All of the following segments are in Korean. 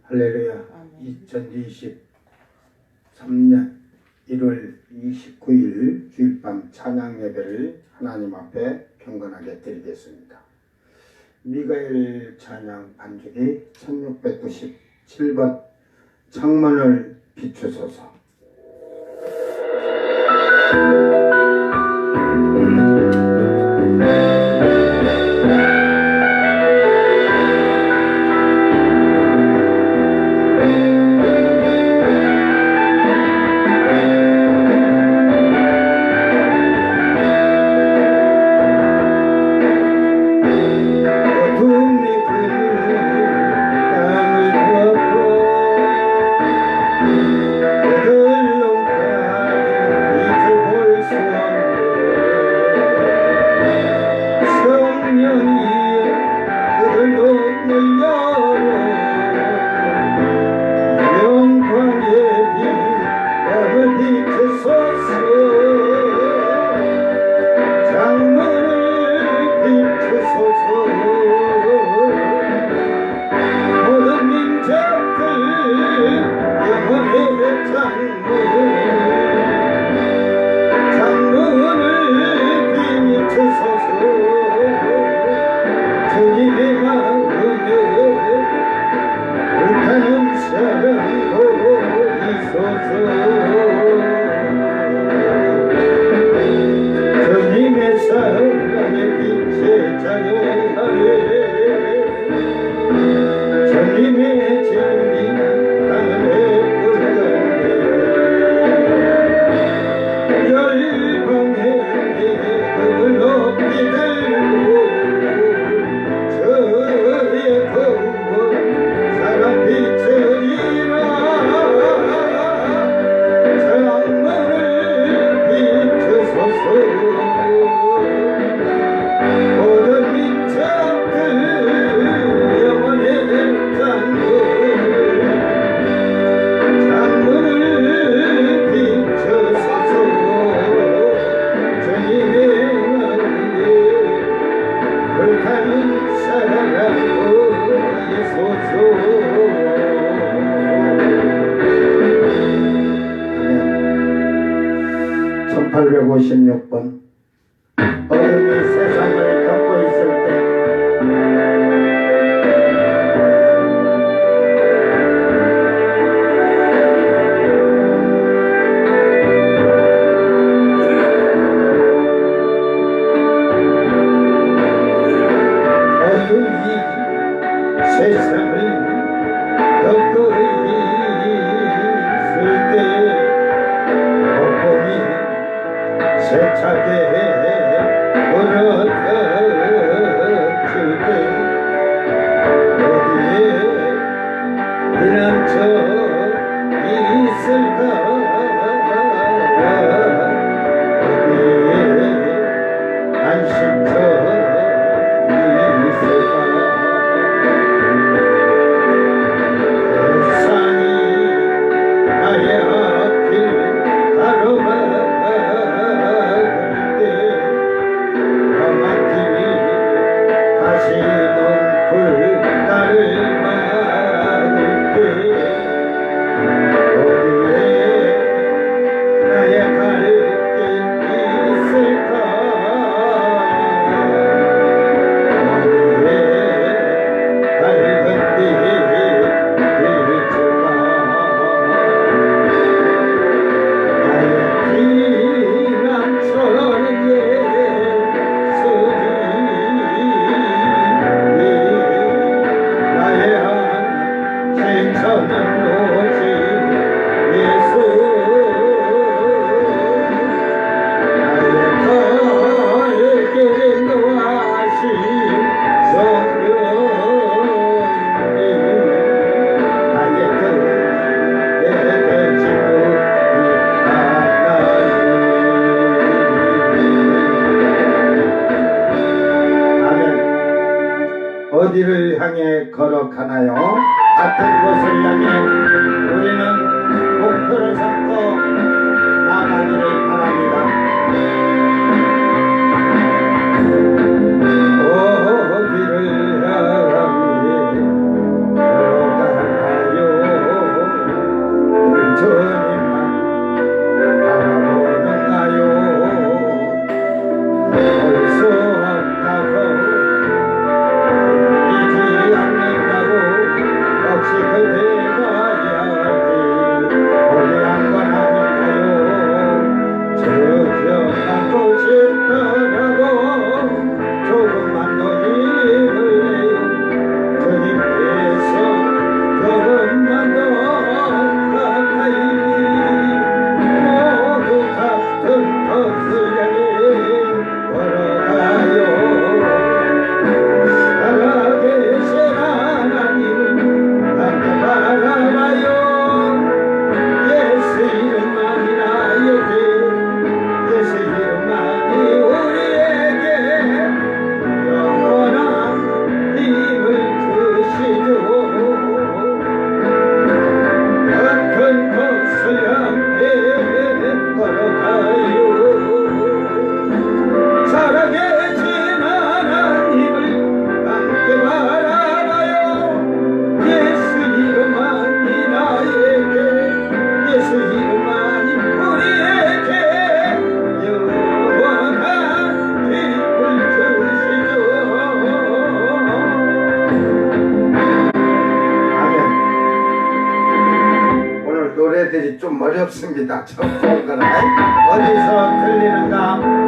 할렐루야. 2023년 1월 29일 주일밤 찬양 예배를 하나님 앞에 경건하게 드리겠습니다. 미가엘 찬양 반주기 1697번 창문을 비추소서. 어둠이 세상을 덮고 있을 때 어디를 향해 걸어가나요? 같은 곳을 향해 우리는 목표를 삼고 나가기를 바랍니다. 어디를 향해 걸어가나요? 노래들이 좀 어렵습니다. 처음 본 거라. 어디서 들리는가?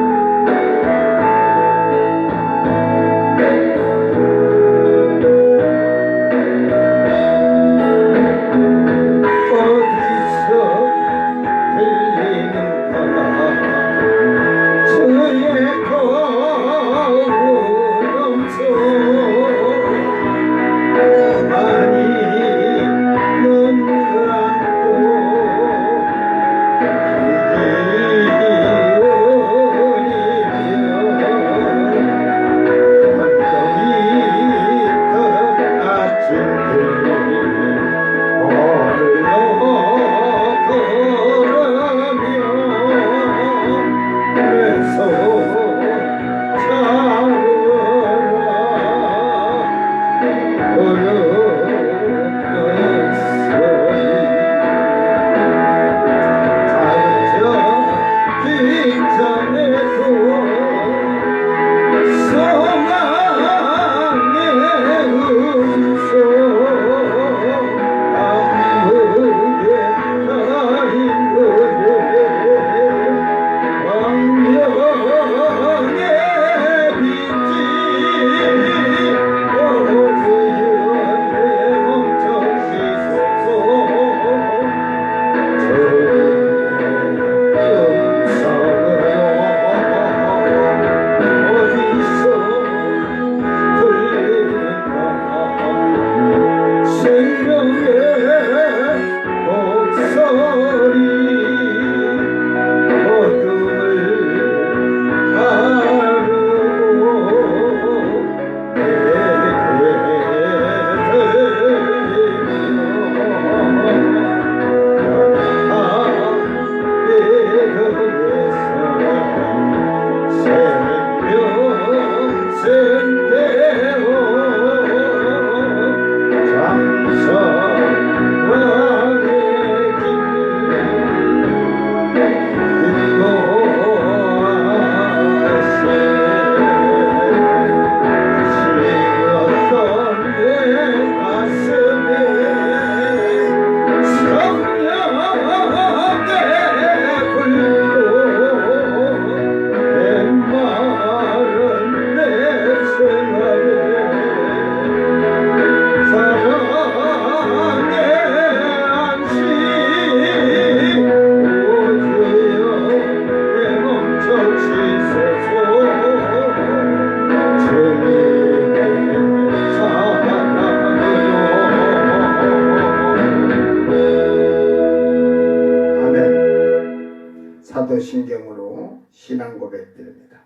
사도신경으로 신앙 고백드립니다.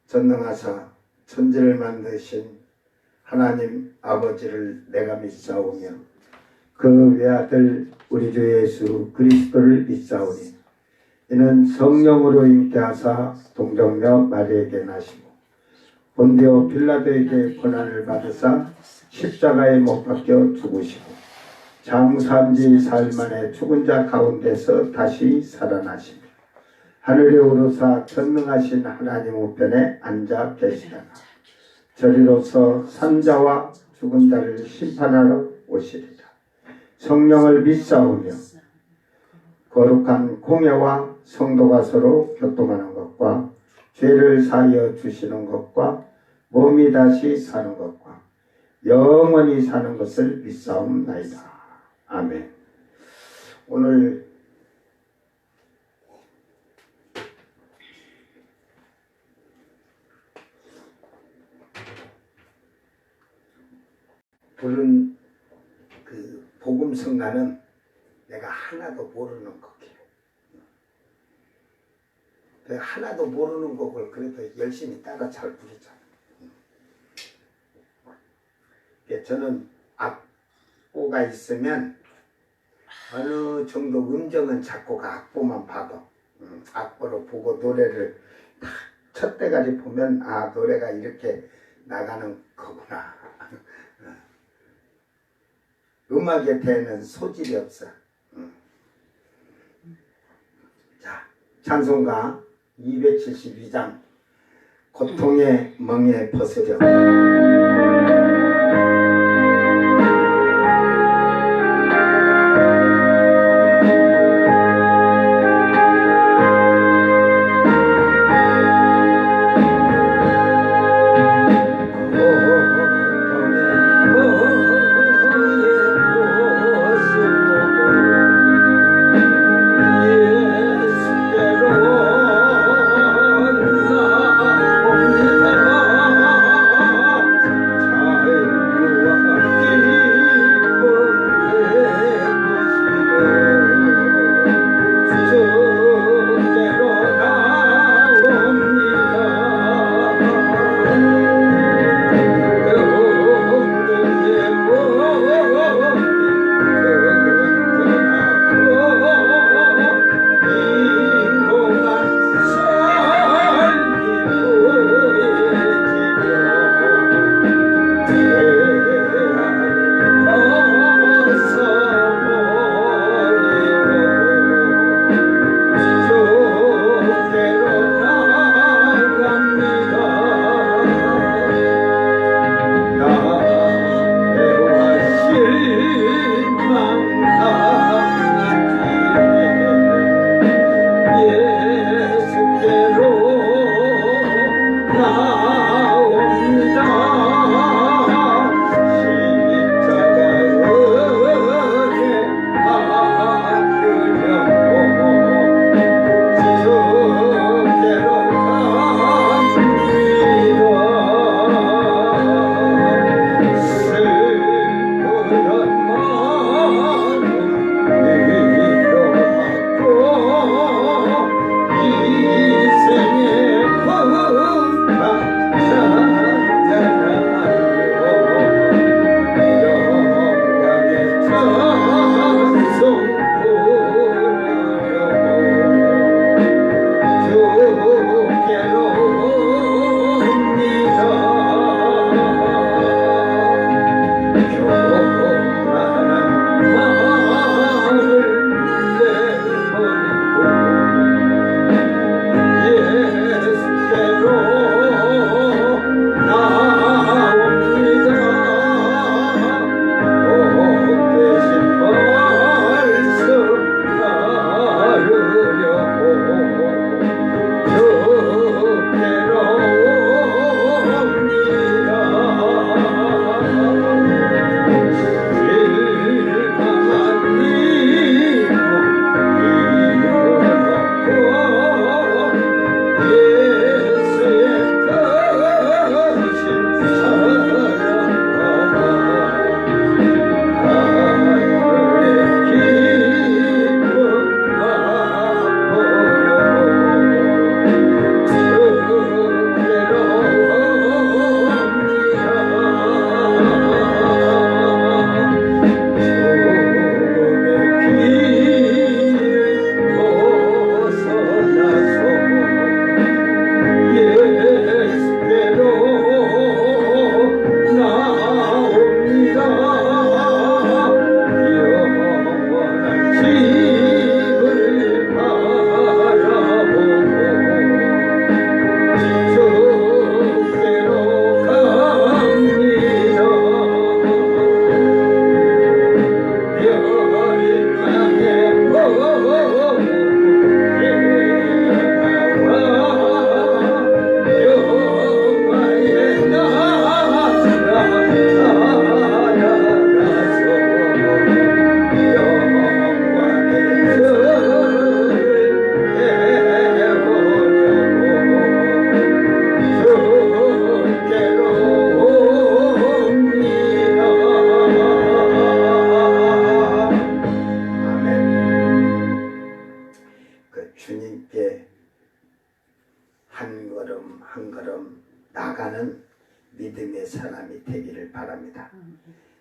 전능하사 천지를 만드신 하나님 아버지를 내가 믿사오며 그 외아들 우리 주 예수 그리스도를 믿사오니 이는 성령으로 잉태하사 동정녀 마리에게 나시고 본디오 빌라도에게 고난을 받으사 십자가에 못 박혀 죽으시고 장사한지 사흘 만에 죽은 자 가운데서 다시 살아나시며 하늘에 오르사 전능하신 하나님 우편에 앉아 계시다가 저리로서 산자와 죽은 자를 심판하러 오시리라. 성령을 믿사오며 거룩한 공예와 성도가 서로 교통하는 것과 죄를 사하여 주시는 것과 몸이 다시 사는 것과 영원히 사는 것을 믿사옵나이다. 아멘. 오늘 부른 그 복음성가는 내가 하나도 모르는 곡이에요. 하나도 모르는 곡을 그래도 열심히 따라 잘 부르잖아요. 저는 악보가 있으면 어느 정도 음정은 잡고 악보만 봐도 악보로 보고 노래를 딱 첫 대가리 보면 아 노래가 이렇게 나가는 거구나. 음악에 대해는 소질이 없어. 자, 찬송가 272장 고통의 멍에 벗으려.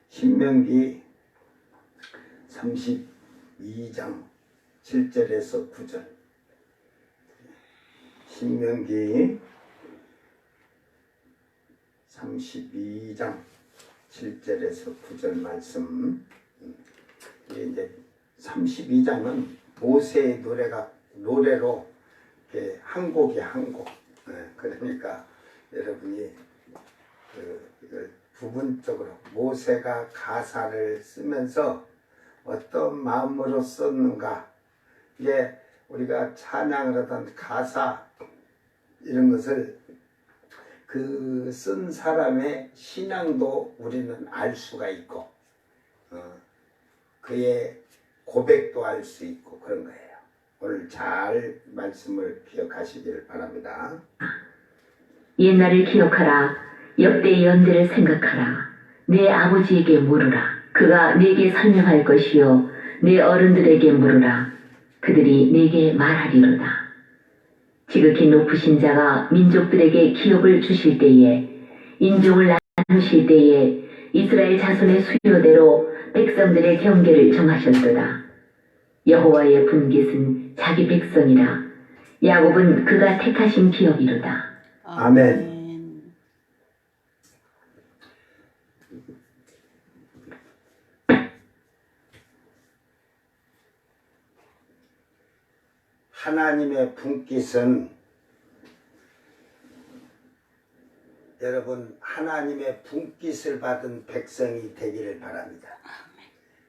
신명기 32장 7절에서 9절. 신명기 32장 7절에서 9절 말씀. 이제 32장은 모세의 노래로 한 곡이 한 곡. 그러니까 여러분이 이걸 부분적으로 모세가 가사를 쓰면서 어떤 마음으로 썼는가, 이게 우리가 찬양을 하던 가사 이런 것을 그 쓴 사람의 신앙도 우리는 알 수가 있고 그의 고백도 알 수 있고 그런 거예요. 오늘 잘 말씀을 기억하시기를 바랍니다. 옛날을 기억하라. 역대의 연대를 생각하라. 내 아버지에게 물으라. 그가 네게 설명할 것이요 내 어른들에게 물으라. 그들이 네게 말하리로다. 지극히 높으신 자가 민족들에게 기업을 주실 때에, 인종을 나누실 때에 이스라엘 자손의 수요대로 백성들의 경계를 정하셨도다. 여호와의 분깃은 자기 백성이라. 야곱은 그가 택하신 기업이로다. 아멘. 하나님의 분깃은, 여러분 하나님의 분깃을 받은 백성이 되기를 바랍니다.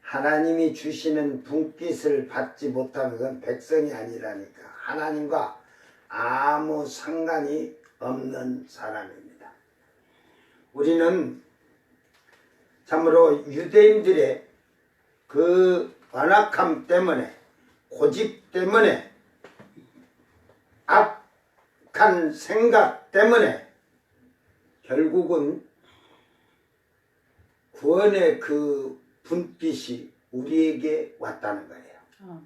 하나님이 주시는 분깃을 받지 못하는 건 백성이 아니라니까. 하나님과 아무 상관이 없는 사람입니다. 우리는 참으로 유대인들의 그 완악함 때문에, 고집 때문에, 악한 생각 때문에 결국은 구원의 그 분깃이 우리에게 왔다는 거예요.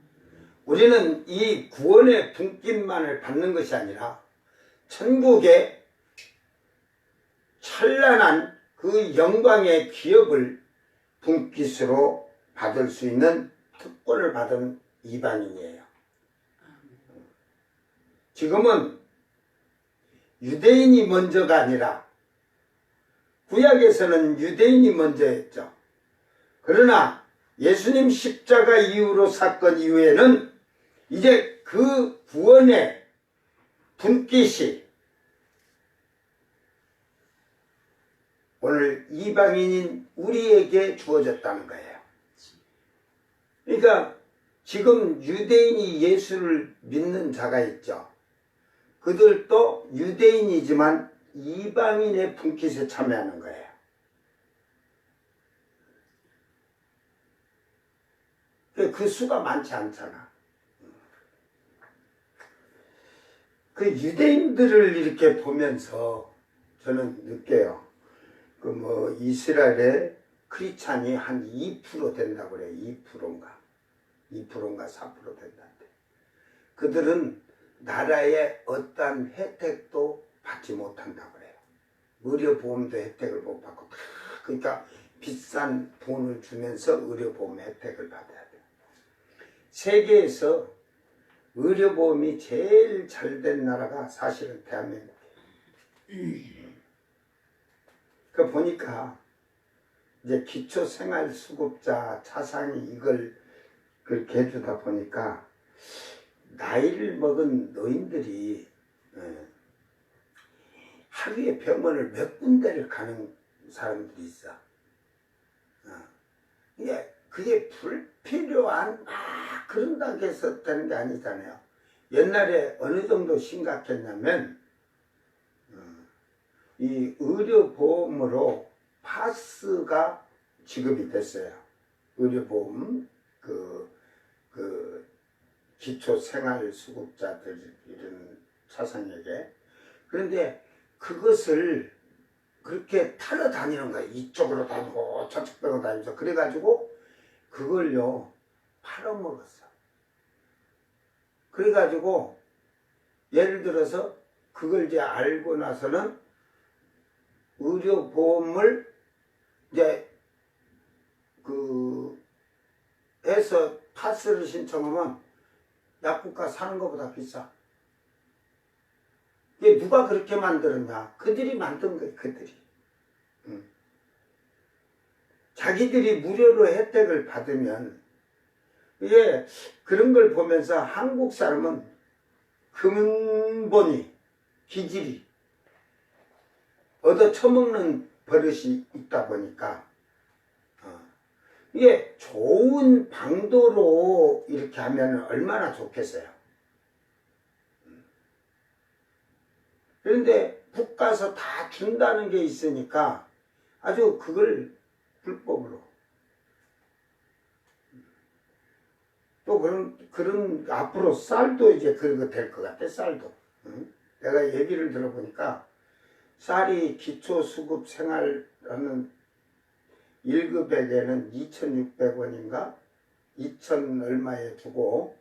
우리는 이 구원의 분깃만을 받는 것이 아니라 천국의 찬란한 그 영광의 기업을 분깃으로 받을 수 있는 특권을 받은 이방인이에요. 지금은 유대인이 먼저가 아니라, 구약에서는 유대인이 먼저였죠. 그러나 예수님 십자가 이후로 사건 이후에는 이제 그 구원의 분깃이 오늘 이방인인 우리에게 주어졌다는 거예요. 그러니까 지금 유대인이 예수를 믿는 자가 있죠. 그들도 유대인이지만 이방인의 분깃에 참여하는 거예요. 그 수가 많지 않잖아. 그 유대인들을 이렇게 보면서 저는 느껴요. 그 이스라엘의 크리스찬이 한 2% 된다고 그래요. 2%인가 4% 된다는데. 그들은 나라의 어떠한 혜택도 받지 못한다고 그래요. 의료보험도 혜택을 못 받고, 그러니까 비싼 돈을 주면서 의료보험 혜택을 받아야 돼요. 세계에서 의료보험이 제일 잘 된 나라가 사실은 대한민국이에요. 그 보니까 이제 기초생활수급자 차상이 이걸 그렇게 해주다 보니까 나이를 먹은 노인들이 하루에 병원을 몇 군데를 가는 사람들이 있어. 그게 불필요한 그런다고 해서 되는 게 아니잖아요. 옛날에 어느 정도 심각했냐면 이 의료보험으로 파스가 지급이 됐어요. 의료보험 그 기초생활수급자들 이런 차상에게. 그런데 그것을 그렇게 타러 다니는 거예요. 이쪽으로 다니고 저쪽으로 다니면서. 그래가지고 그걸요 팔아먹었어. 그래가지고 예를 들어서 그걸 이제 알고 나서는 의료보험을 이제 가스를 신청하면 약국가 사는 것보다 비싸. 이게 누가 그렇게 만들었냐? 그들이 만든 거예요, 그들이. 자기들이 무료로 혜택을 받으면, 이게 그런 걸 보면서 한국 사람은 근본이, 기질이 얻어 처먹는 버릇이 있다 보니까, 이게 좋은 방도로 이렇게 하면 얼마나 좋겠어요. 그런데 국 가서 다 준다는 게 있으니까 아주 그걸 불법으로. 또 그런 앞으로 쌀도 이제 그런 거 될 것 같아, 쌀도. 응? 내가 얘기를 들어보니까 쌀이 기초수급 생활하는 1급에게는 2,600원인가? 2,000 얼마에 두고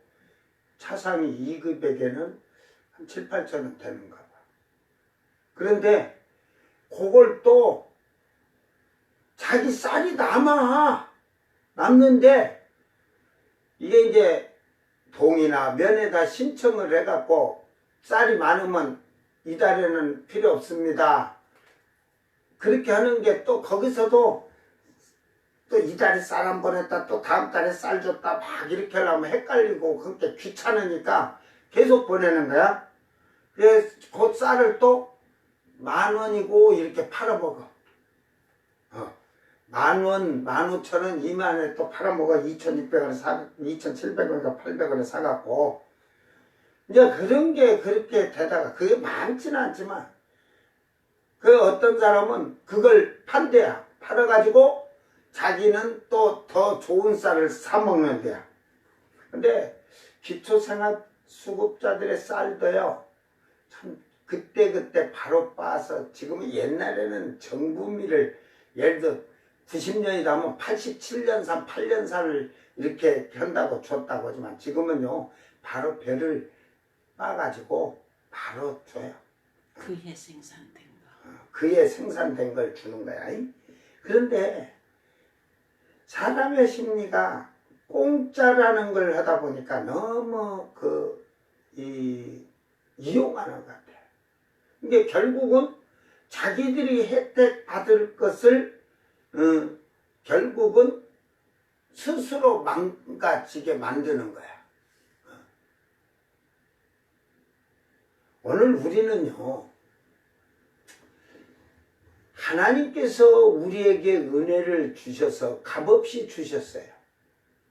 차상위 2급에게는 한 7, 8,000원 되는가 봐. 그런데 그걸 또 자기 쌀이 남는데 이게 이제 동이나 면에다 신청을 해갖고 쌀이 많으면 이달에는 필요 없습니다. 그렇게 하는 게 또 거기서도 또 이달에 쌀 한 번 했다 또 다음 달에 쌀 줬다 막 이렇게 하려면 헷갈리고 그렇게 귀찮으니까 계속 보내는 거야. 그래서 그 쌀을 또 10,000원이고 이렇게 팔아먹어. 10,000원, 15,000원, 20,000원에 또 팔아먹어. 2,600원에 2,700원인가 800원에 사갖고. 이제 그런 게 그렇게 되다가, 그게 많지는 않지만, 그 어떤 사람은 그걸 판대야. 팔아가지고 자기는 또 더 좋은 쌀을 사먹는 데야. 근데 기초생활수급자들의 쌀도요, 참, 그때 바로 빠서, 지금은 옛날에는 정부미를, 예를 들어 90년이다 하면 87년산, 8년산을 이렇게 한다고 줬다고 하지만 지금은요, 바로 배를 빠가지고 바로 줘요. 그해 생산된 거. 그에 생산된 걸 주는 거야. 그런데 사람의 심리가 공짜라는 걸 하다 보니까 너무 이용하는 것 같아요. 이게 결국은 자기들이 혜택 받을 것을 결국은 스스로 망가지게 만드는 거야. 오늘 우리는요, 하나님께서 우리에게 은혜를 주셔서 값없이 주셨어요.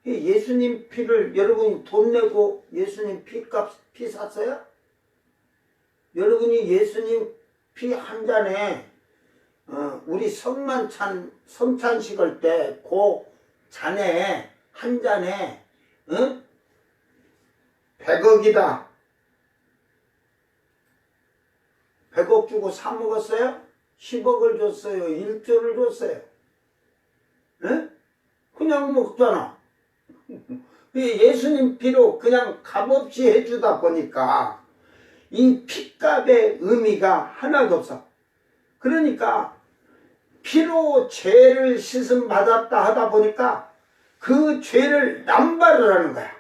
예수님 피를 여러분이 돈 내고 예수님 피 샀어요? 여러분이 예수님 피 한 잔에 우리 성찬식 할 때 그 잔에 한 잔에 100억이다. 100억 주고 사 먹었어요? 10억을 줬어요? 1조를 줬어요? 그냥 먹잖아. 예수님 피로 그냥 값없이 해주다 보니까 이 피값의 의미가 하나도 없어. 그러니까 피로 죄를 씻음 받았다 하다 보니까 그 죄를 남발을 하는 거야.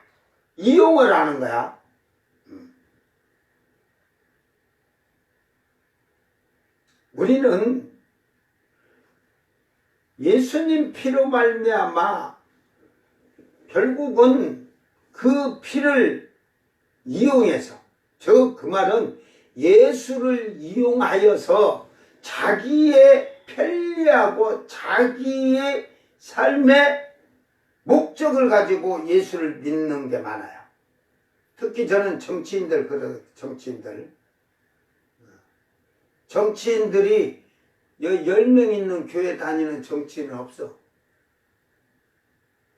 이용을 하는 거야. 우리는 예수님 피로 말미암아 결국은 그 피를 이용해서, 그 말은 예수를 이용하여서 자기의 편리하고 자기의 삶의 목적을 가지고 예수를 믿는 게 많아요. 특히 저는 정치인들이 10명 있는 교회 다니는 정치인은 없어.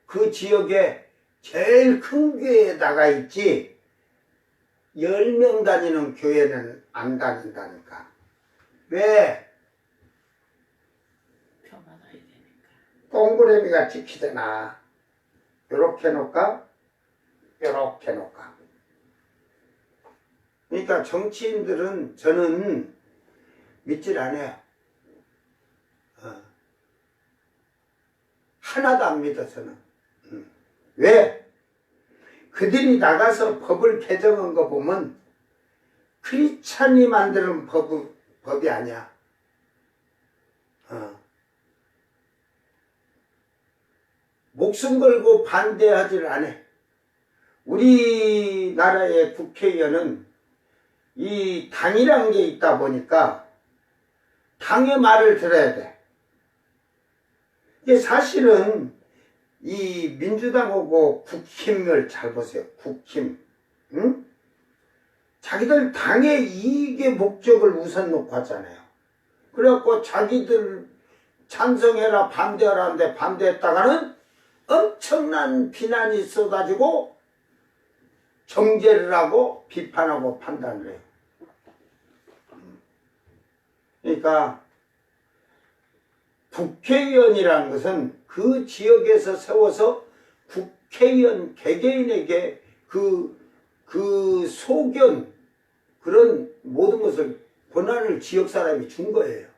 그 지역에 제일 큰 교회에 나가 있지 10명 다니는 교회는 안 다닌다니까. 왜? 표 받아야 되니까. 동그라미가 찍히잖아. 요렇게 놓을까? 요렇게 놓을까? 그러니까 정치인들은 저는 믿질 않아요. 하나도 안 믿어, 저는. 왜? 그들이 나가서 법을 개정한 거 보면 크리스찬이 만드는 법이 아니야. 목숨 걸고 반대하지를 않아. 우리나라의 국회의원은 이 당이란 게 있다 보니까 당의 말을 들어야 돼. 이게 사실은 이 민주당하고 국힘을 잘 보세요. 국힘. 응? 자기들 당의 이익의 목적을 우선 놓고 하잖아요. 그래갖고 자기들 찬성해라 반대하라 하는데 반대했다가는 엄청난 비난이 있어가지고 정죄를 하고 비판하고 판단을 해요. 그러니까 국회의원이라는 것은 그 지역에서 세워서 국회의원 개개인에게 그 소견 그런 모든 것을 권한을 지역 사람이 준 거예요.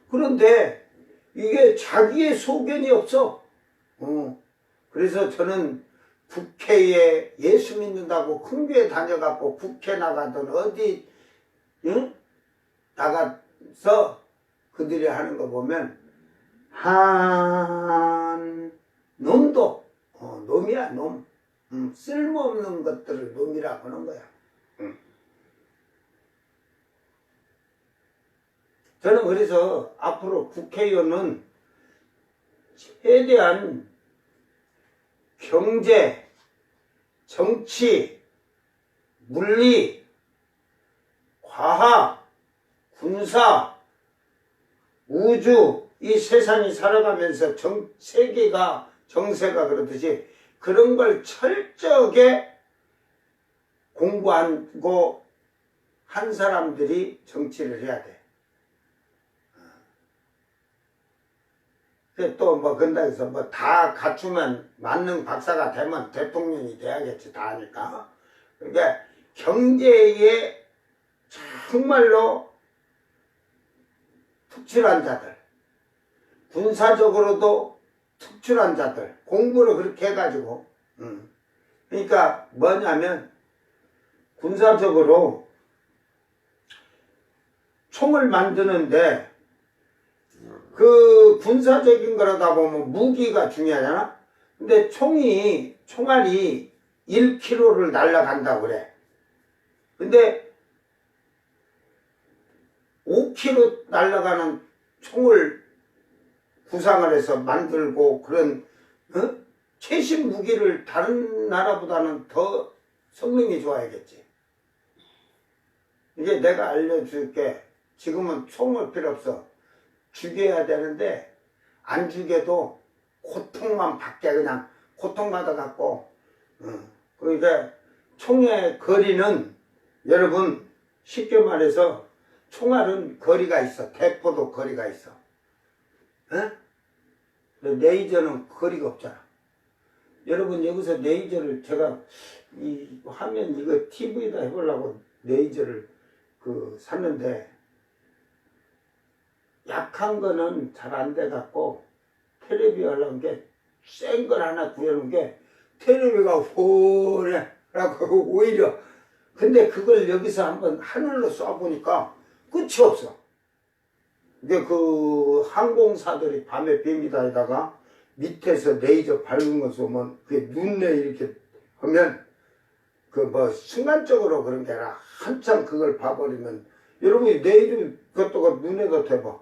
그런데 이게 자기의 소견이 없어. 그래서 저는 국회에 예수 믿는다고 큰 교회 다녀갖고 국회 나가든 어디 나가서 그들이 하는 거 보면 한 놈도 놈이야 놈. 쓸모없는 것들을 놈이라고 하는 거야. 저는 그래서 앞으로 국회의원은 최대한 경제, 정치, 물리, 과학, 군사, 우주 이 세상이 살아가면서 세계가 정세가 그렇듯이 그런 걸 철저하게 공부하고 한 사람들이 정치를 해야 돼. 또 뭐 근다해서 뭐 다 갖추면 만능 박사가 되면 대통령이 돼야겠지 다 하니까. 그러니까 경제에 정말로 특출한 자들, 군사적으로도 특출한 자들, 공부를 그렇게 해가지고, 그러니까 뭐냐면, 군사적으로 총을 만드는데, 그 군사적인 거라다 보면 무기가 중요하잖아? 근데 총알이 1km를 날아간다고 그래. 근데 5km 날아가는 총을 구상을 해서 만들고 그런 최신 무기를 다른 나라보다는 더 성능이 좋아야겠지. 이게 내가 알려줄게. 지금은 총을 필요 없어. 죽여야 되는데 안 죽여도 고통만 받게 그냥 고통받아 갖고 그러니까 총의 거리는 여러분 쉽게 말해서 총알은 거리가 있어. 대포도 거리가 있어. 레이저는 거리가 없잖아. 여러분 여기서 레이저를 제가 이 화면 이거 TV에다 해보려고 레이저를 샀는데 약한 거는 잘 안 돼 갖고 텔레비 하려는 게 센 걸 하나 구해놓은 게 텔레비가 호래 라고 오히려 근데 그걸 여기서 한번 하늘로 쏴보니까 끝이 없어. 근데 그 항공사들이 밤에 비행기 다니다가 밑에서 레이저 밝은 거 쏘면 그게 눈에 이렇게 하면 그 뭐 순간적으로 그런 게 아니라 한참 그걸 봐버리면 여러분이 내일 그것도 눈에다 대봐.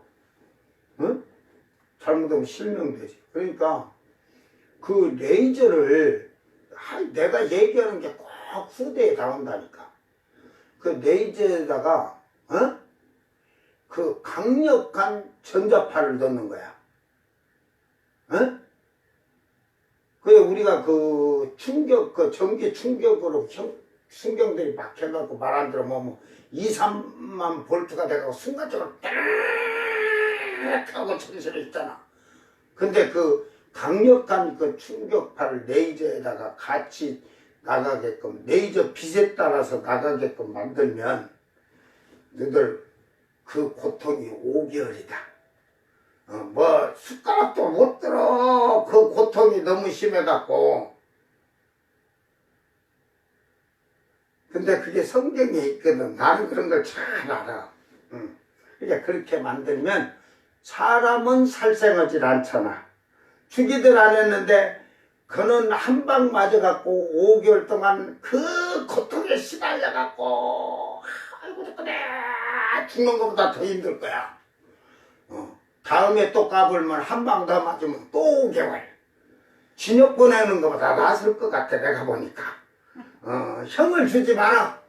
응? 잘못하면 실명되지. 그러니까 그 레이저를 내가 얘기하는 게 꼭 후대에 나온다니까. 그 레이저에다가 그 강력한 전자파를 넣는 거야. 그게 우리가 그 충격, 그 전기 충격으로 신경들이 막 해갖고 말 안 들으면 2, 3만 볼트가 돼가고 순간적으로 하고 정신을 있잖아. 근데 그 강력한 그 충격파를 레이저에다가 같이 나가게끔 레이저 빛에 따라서 나가게끔 만들면 너희들 그 고통이 5개월이다. 뭐 숟가락도 못 들어. 그 고통이 너무 심해갖고 근데 그게 성경에 있거든. 나는 그런 걸 잘 알아. 응. 그러니까 그렇게 만들면 사람은 살생하지 않잖아. 죽이들 안 했는데 그는 한 방 맞아갖고 5개월 동안 그 고통에 시달려갖고 아이고 그래 죽는 것보다 더 힘들 거야. 다음에 또 까불면 한 방 더 맞으면 또 5개월. 징역 보내는 것보다 낫을 것 같아 내가 보니까. 형을 주지 마라.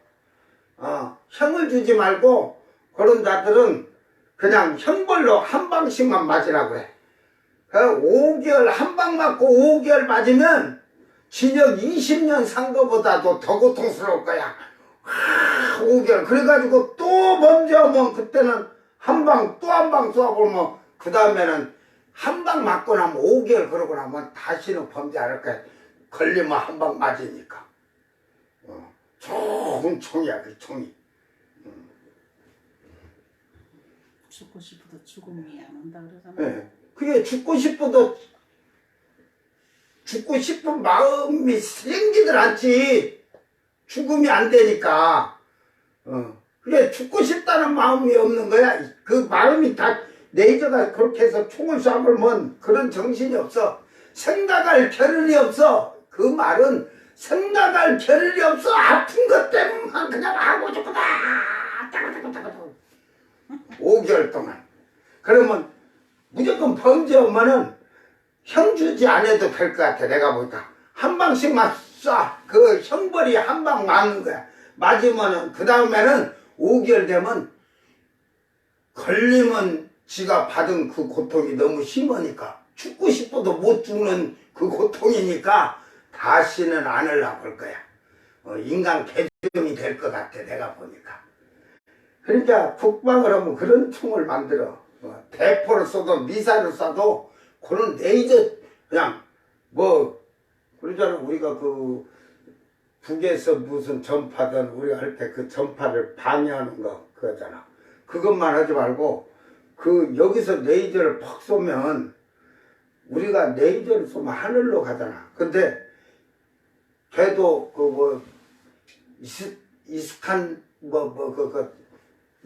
형을 주지 말고 그런 자들은 그냥 형벌로 한 방씩만 맞으라고 해. 5개월 한 방 맞고 5개월 맞으면 징역 20년 산 거보다도 더 고통스러울 거야. 5개월. 그래가지고 또 먼저 오면 그때는 한 방 또 한 방 쏘아보면 그 다음에는 한 방 맞고 나면 5개월 그러고 나면 다시는 범죄 안 할 거야. 걸리면 한 방 맞으니까. 좋은 총이야 그 총이. 죽고 싶어도 죽음이 안 온다 그러잖아. 네. 그게 죽고 싶어도 죽고 싶은 마음이 생기들 않지. 죽음이 안 되니까. 그게 죽고 싶다는 마음이 없는 거야. 그 마음이 다 레이저가 그렇게 해서 총을 쏴보면 그런 정신이 없어. 생각할 겨를이 없어. 그 말은 생각할 겨를이 없어. 아픈 것 때문만 그냥 하고 싶구나. 5개월 동안. 그러면 무조건 범죄 엄마는 형 주지 않아도 될 것 같아. 내가 보니까 한 방씩만 쏴. 그 형벌이 한 방 맞는 거야. 맞으면은 그 다음에는 5개월 되면 걸리면 지가 받은 그 고통이 너무 심하니까 죽고 싶어도 못 죽는 그 고통이니까 다시는 안 하려고 할 거야. 인간 개종이 될 것 같아. 내가 보니까. 그러니까 국방을 하면 그런 총을 만들어. 대포를 쏘도 미사일을 쏴도 그런 레이저 그냥 뭐 그러잖아. 우리가 그 북에서 무슨 전파든 우리가 할 때 그 전파를 방해하는 거 그거잖아. 그것만 하지 말고 그 여기서 레이저를 팍 쏘면 우리가 레이저를 쏘면 하늘로 가잖아. 근데 걔도 그 뭐 이스칸 그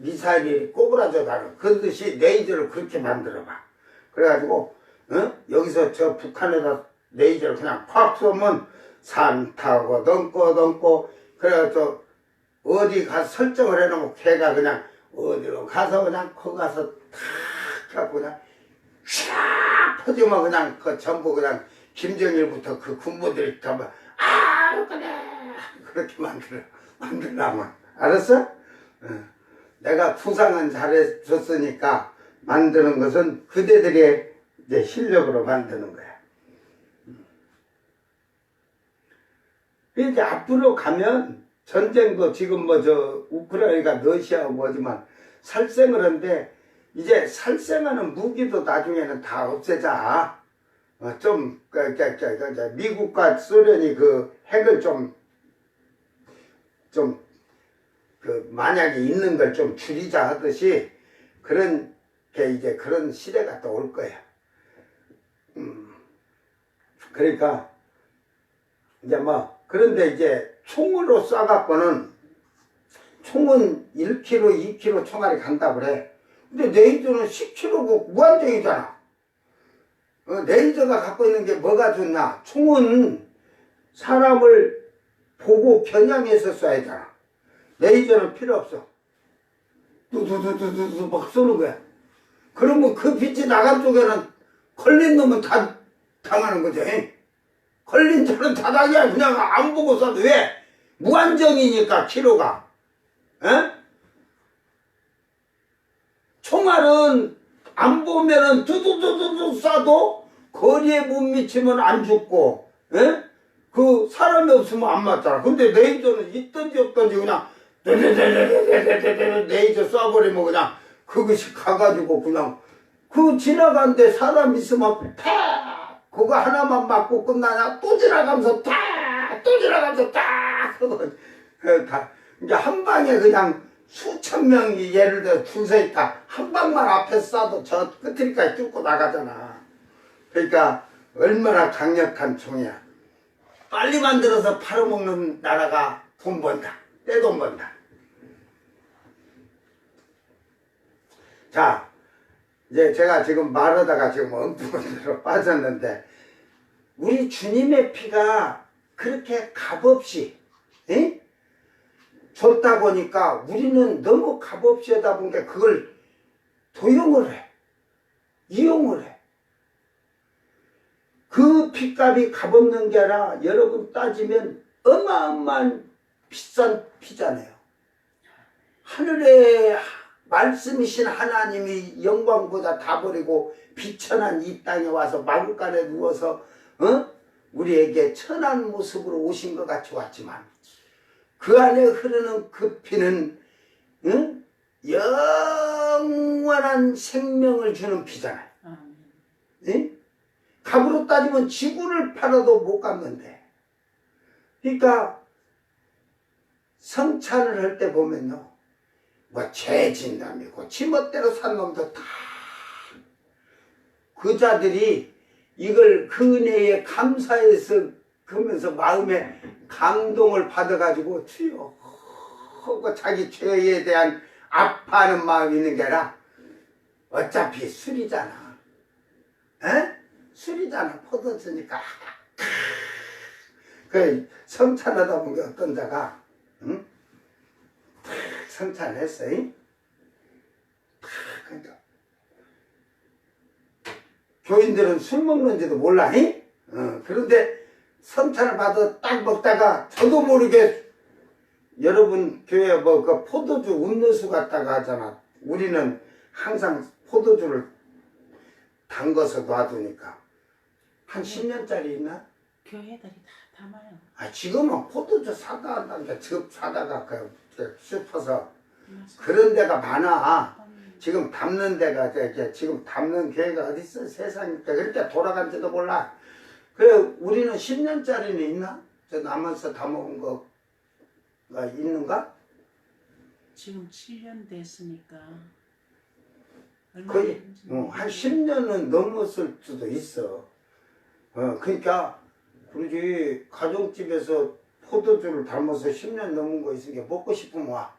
미사일이 꼬부라져 가는 그러듯이 레이저를 그렇게 만들어봐. 그래가지고 여기서 저 북한에다 레이저를 그냥 팍 쏘면 산 타고 넘고 그래가지고 어디 가서 설정을 해놓으면 걔가 그냥 어디로 가서 그냥 거기 가서 탁 하고 그냥 쫙 퍼지면 그냥 그 전부 그냥 김정일부터 그 군부들이 전부 그래 그렇게 만들라면 알았어? 내가 투상은 잘해줬으니까 만드는 것은 그대들의 이제 실력으로 만드는 거야. 이제 앞으로 가면 전쟁도 지금 뭐 저 우크라이나가 러시아하고 뭐지만 살생을 하는데 이제 살생하는 무기도 나중에는 다 없애자. 좀 미국과 소련이 그 핵을 그 만약에 있는 걸 좀 줄이자 하듯이 그런 게 이제 그런 시대가 또 올 거야. 그러니까 이제 뭐 그런데 이제 총으로 쏴갖고는 총은 1kg, 2kg 총알이 간다 그래. 근데 레이저는 10kg고 무한정이잖아. 레이저가 갖고 있는 게 뭐가 좋냐? 총은 사람을 보고 겨냥해서 쏴야 되잖아. 레이저는 필요 없어. 두두두두두 막 쏘는 거야. 그러면 그 빛이 나간 쪽에는 걸린 놈은 다 당하는 거죠. 걸린 자는 다 당이야. 그냥 안 보고 쏴도 왜? 무한정이니까 키로가. 총알은 안 보면은 두두두두두 쏴도 거리에 못 미치면 안 죽고, 그 사람이 없으면 안 맞잖아. 근데 레이저는 있든지 없든지 그냥 레이저 쏴버리면 그냥 그것이 가가지고 그냥 그 지나가는데 사람 있으면 팍 그거 하나만 맞고 끝나냐? 또 지나가면서 또 지나가면서 그거 다 이제 한 방에 그냥 수천 명이 예를 들어 줄 서 있다. 한 방만 앞에 쏴도 저 끝까지 뚫고 나가잖아. 그러니까 얼마나 강력한 총이야. 빨리 만들어서 팔아먹는 나라가 돈 번다. 떼돈 번다. 자, 이제 제가 지금 말하다가 지금 엉뚱한데로 빠졌는데, 우리 주님의 피가 그렇게 값없이 에? 줬다 보니까 우리는 너무 값없이 하다 보니까 그걸 도용을 해. 이용을 해. 그 피값이 값없는 게 아니라 여러분 따지면 어마어마한 비싼 피잖아요. 하늘에 말씀이신 하나님이 영광보다 다 버리고 비천한 이 땅에 와서 마구간에 누워서 우리에게 천한 모습으로 오신 것 같이 왔지만 그 안에 흐르는 그 피는 영원한 생명을 주는 피잖아요. 네? 값으로 따지면 지구를 팔아도 못 갚는데. 그러니까 성찬을 할 때 보면요, 뭐 죄진 놈이고 지멋대로 산 놈도 다 그 자들이 이걸 그 은혜에 감사해서 그러면서 마음에 감동을 받아가지고 주여 하고 자기 죄에 대한 아파하는 마음이 있는 게 아니라 어차피 술이잖아. 에? 술이잖아. 포도주니까. 그 성찬하다 보니까 어떤 자가 성찬했어. 그러니까 교인들은 술 먹는지도 몰라. 그런데 성찬을 받아 딱 먹다가 저도 모르게 여러분 교회 뭐 그 포도주 음료수 갖다가 하잖아. 우리는 항상 포도주를 담궈서 놔두니까 한 10년짜리 있나? 교회들이 다 담아요. 아 지금은 포도주 사다 한다니까 즙 사다가 그 슈퍼서 그런 데가 많아. 지금 담는 데가 이제 지금 담는 교회가 어디 있어 세상에 그렇게 돌아간지도 몰라. 그래 우리는 10년짜리는 있나? 저 남아서 다 먹은 거가 있는가? 지금 7년 됐으니까 거의 한 10년은 넘었을 수도 있어. 그러니까 우리 가정집에서 포도주를 담아서 10년 넘은 거 있으니까 먹고 싶으면 와.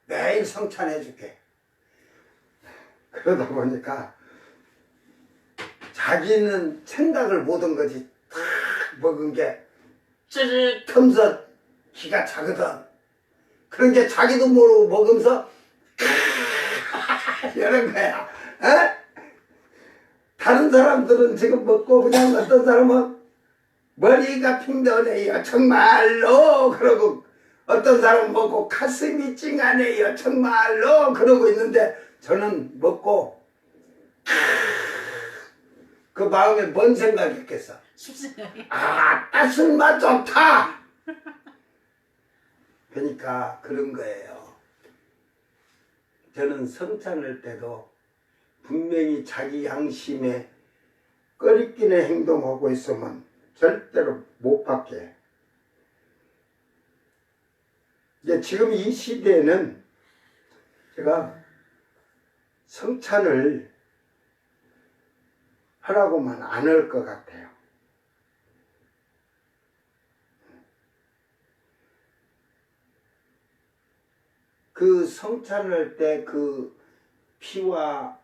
매일 성찬해줄게. 그러다 보니까 자기는 생각을 못한 거지. 탁 먹은 게 찌릿하면서 기가 차거든. 그런 게 자기도 모르고 먹으면서 이런 거야. 다른 사람들은 지금 먹고 그냥 어떤 사람은 머리가 핑드네요. 정말로 그러고 어떤 사람은 먹고 가슴이 찡하네요. 정말로 그러고 있는데 저는 먹고 그 마음에 뭔 생각이 있겠어? 술생각이. 술맛 좋다. 그러니까 그런 거예요. 저는 성찬할 때도 분명히 자기 양심에 꺼리끼는 행동하고 있으면 절대로 못 받게. 이제 지금 이 시대에는 제가 성찬을 하라고만 안 할 것 같아요. 그 성찬을 할 때 그 피와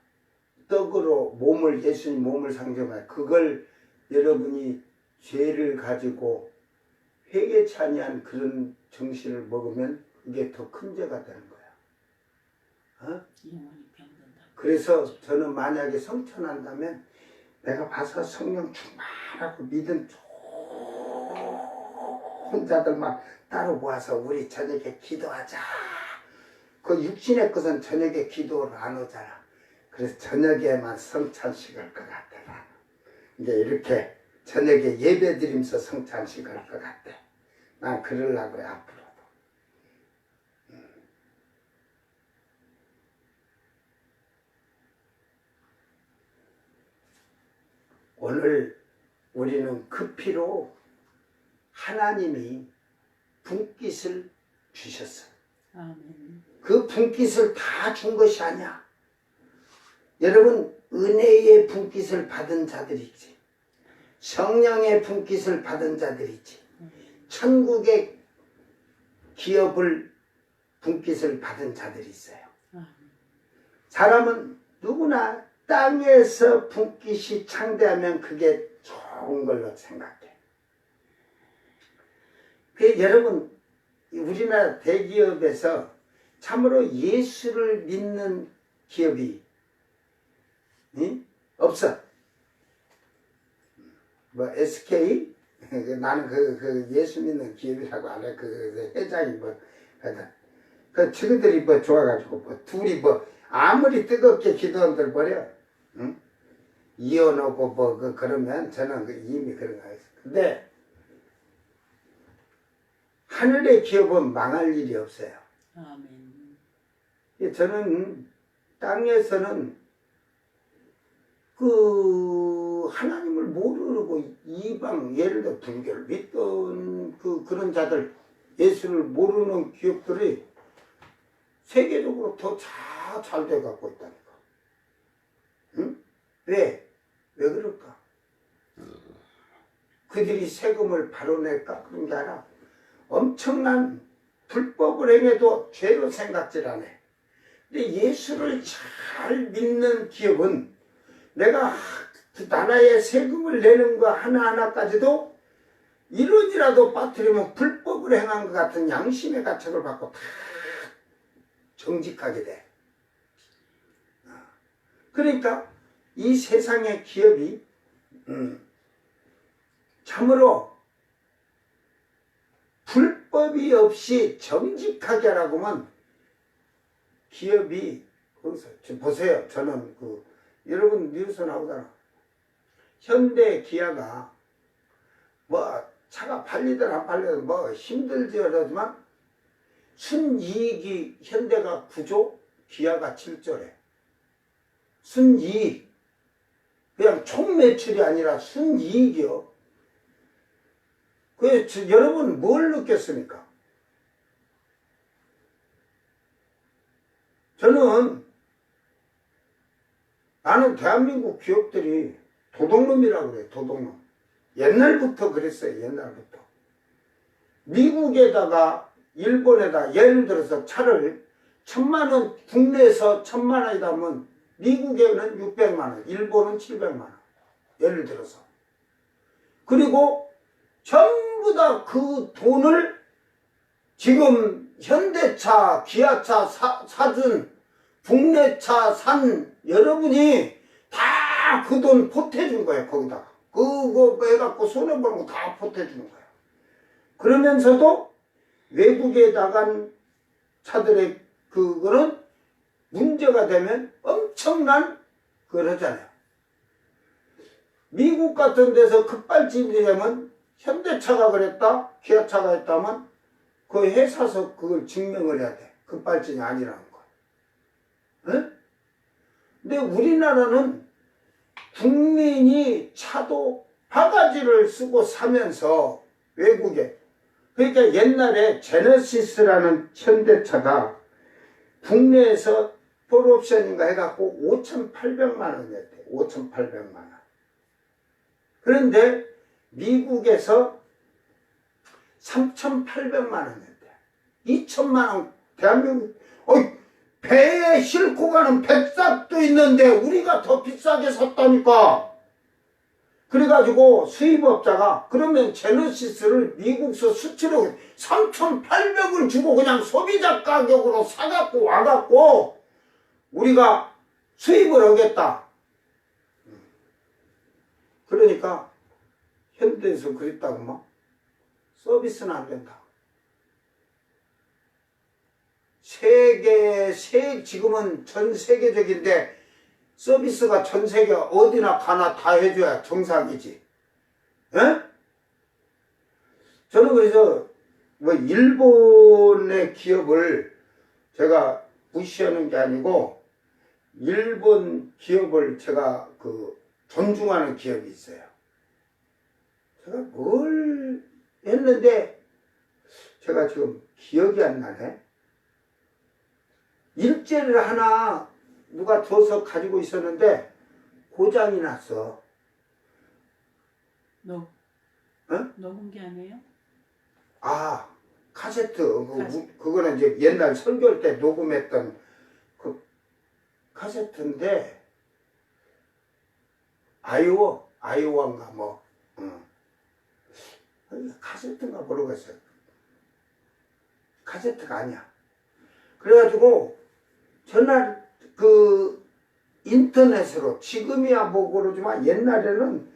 떡으로 몸을 예수님 몸을 상징하여 그걸 여러분이 죄를 가지고 회개치 아니한 그런 정신을 먹으면 그게 더 큰 죄가 되는 거야. 영원히 병든다. 그래서 저는 만약에 성천한다면 내가 봐서 성령 충만하고 믿음 좋은 자들만 따로 모아서 우리 저녁에 기도하자. 그 육신의 것은 저녁에 기도를 안 하잖아. 그래서 저녁에만 성찬식 할 것 같아. 이제 이렇게 저녁에 예배 드리면서 성찬식 할 것 같아. 난 그러려고요, 앞으로도. 오늘 우리는 그 피로 하나님이 분깃을 주셨어요. 아멘. 그 분깃을 다 준 것이 아니야. 여러분, 은혜의 분깃을 받은 자들이 있지. 성령의 분깃을 받은 자들이 있지. 천국의 기업을 분깃을 받은 자들이 있어요. 아멘. 사람은 누구나 땅에서 분깃이 창대하면 그게 좋은 걸로 생각해. 여러분, 우리나라 대기업에서 참으로 예수를 믿는 기업이 없어. 뭐 SK? 나는 그 예수 믿는 기업이라고 안 해. 그 회장이 뭐 하여튼 그 친구들이 뭐 좋아가지고 뭐 둘이 뭐 아무리 뜨겁게 기도한들 버려. 응? 이혼하고 뭐 그러면 저는 이미 그런 거 했어. 근데 하늘의 기업은 망할 일이 없어요. 아멘. 저는 땅에서는 그 하나님을 모르고 이방, 예를 들어 불교를 믿던 그런 자들, 예수를 모르는 기업들이 세계적으로 더 잘 돼갖고 있다니까. 응? 왜 그럴까? 그들이 세금을 바로 낼까? 그런 게 아니라 엄청난 불법을 행해도 죄로 생각질 안 해. 근데 예수를 잘 믿는 기업은 내가 그 나라에 세금을 내는 거 하나하나까지도 1원이라도 빠뜨리면 불법을 행한 것 같은 양심의 가책을 받고 다 정직하게 돼. 그러니까 이 세상의 기업이 참으로 불법이 없이 정직하게 하라고 하면 기업이 거기서 지금 보세요. 저는 여러분 뉴스 나오잖아. 현대 기아가 뭐 차가 팔리든 안 팔리든 뭐 힘들지 그러지만 순이익이 현대가 9조, 기아가 7조래. 순이익. 그냥 총 매출이 아니라 순이익이요. 그래서 여러분 뭘 느꼈습니까? 나는 대한민국 기업들이 도둑놈이라고 그래. 도둑놈. 옛날부터 그랬어요. 옛날부터. 미국에다가 일본에다 예를 들어서 차를 1000만원, 국내에서 1000만원이다 하면 미국에는 600만원, 일본은 700만원. 예를 들어서. 그리고 전부 다 그 돈을 지금 현대차, 기아차 사준 국내 차 산 여러분이 다 그 돈 보태준 거예요. 거기다가. 그거 해갖고 손해보는 거 다 보태주는 거예요. 그러면서도 외국에 나간 차들의 그거는 문제가 되면 엄청난 그걸 하잖아요. 미국 같은 데서 급발진이 되면 현대차가 그랬다, 기아차가 했다면 그 회사에서 그걸 증명을 해야 돼. 급발진이 아니라는 거. 응? 근데 우리나라는 국민이 차도 바가지를 쓰고 사면서 외국에, 그러니까 옛날에 제너시스라는 현대차가 국내에서 폴옵션인가 해갖고 5,800만 원이었대. 5,800만 원. 그런데 미국에서 3,800만 원이었대. 2천만 원. 대한민국 배에 싣고 가는 백삭도 있는데 우리가 더 비싸게 샀다니까. 그래가지고 수입업자가 그러면 제너시스를 미국서 수출하고 3,800을 주고 그냥 소비자 가격으로 사갖고 와갖고 우리가 수입을 하겠다. 그러니까 현대에서 그랬다고 막 서비스는 안 된다. 지금은 전 세계적인데 서비스가 전 세계 어디나 가나 다 해줘야 정상이지. 에? 저는 그래서 뭐 일본의 기업을 제가 무시하는 게 아니고 일본 기업을 제가 존중하는 기업이 있어요. 제가 뭘 했는데 제가 지금 기억이 안 나네. 일제를 하나 누가 줘서 가지고 있었는데 고장이 났어. 녹은 게 아니에요? 카세트, 그거는 이제 옛날 설교할 때 녹음했던 그 카세트인데, 아이오와인가 뭐, 카세트인가 모르겠어요. 카세트가 아니야. 그래가지고, 전날 그 인터넷으로, 지금이야 뭐 그러지만 옛날에는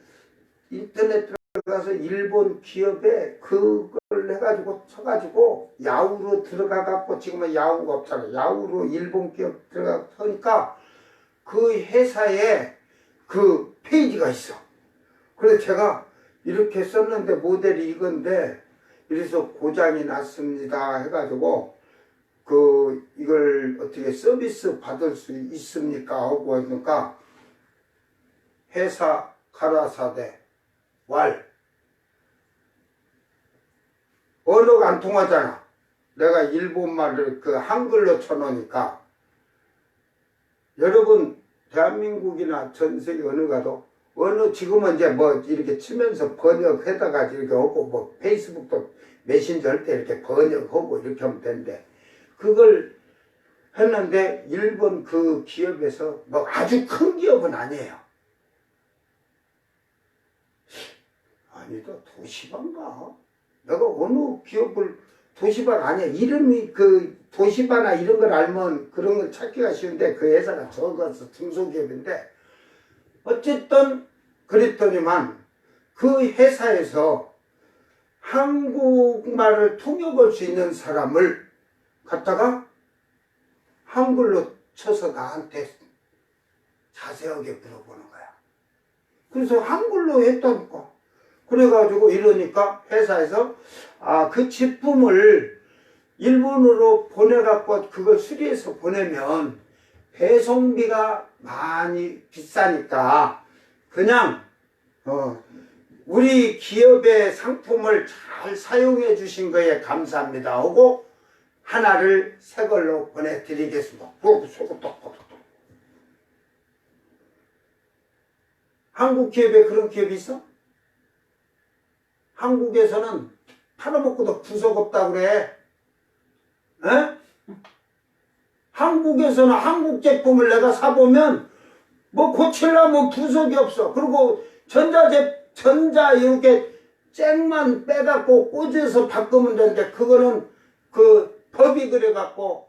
인터넷 들어가서 일본 기업에 그걸 해가지고 쳐가지고 야후로 들어가갖고, 지금은 야후가 없잖아. 야후로 일본 기업 들어가서 하니까 그 회사에 그 페이지가 있어. 그래서 제가 이렇게 썼는데 모델이 이건데, 이래서 고장이 났습니다 해가지고 이걸 어떻게 서비스 받을 수 있습니까 하고 하니까, 회사 가라사대 왈, 언어가 안 통하잖아. 내가 일본말을 그 한글로 쳐놓으니까. 여러분, 대한민국이나 전 세계 어느 가도 지금은 이제 뭐 이렇게 치면서 번역해다가 이렇게 하고, 뭐 페이스북도 메신저 할 때 이렇게 번역하고 이렇게 하면 되는데, 그걸 했는데 일본 그 기업에서 뭐 아주 큰 기업은 아니에요. 아니다, 도시바인가? 내가 어느 기업을, 도시바가 아니야. 이름이 그 도시바나 이런 걸 알면 그런 걸 찾기가 쉬운데, 그 회사가 적어서 중소기업인데, 어쨌든 그랬더니만 그 회사에서 한국말을 통역할 수 있는 사람을 갖다가 한글로 쳐서 나한테 자세하게 물어보는 거야. 그래서 한글로 했다니까. 그래가지고 이러니까 회사에서 그 제품을 일본으로 보내갖고 그걸 수리해서 보내면 배송비가 많이 비싸니까 그냥 우리 기업의 상품을 잘 사용해 주신 거에 감사합니다 하고 하나를 새 걸로 보내드리겠습니다. 한국 기업에 그런 기업이 있어? 한국에서는 팔아먹고도 부속 없다고 그래. 에? 한국에서는 한국 제품을 내가 사보면 뭐 고치려면 부속이 없어. 그리고 전자 이렇게 잭만 빼갖고 꽂아서 바꾸면 되는데, 그거는 그 법이 그래갖고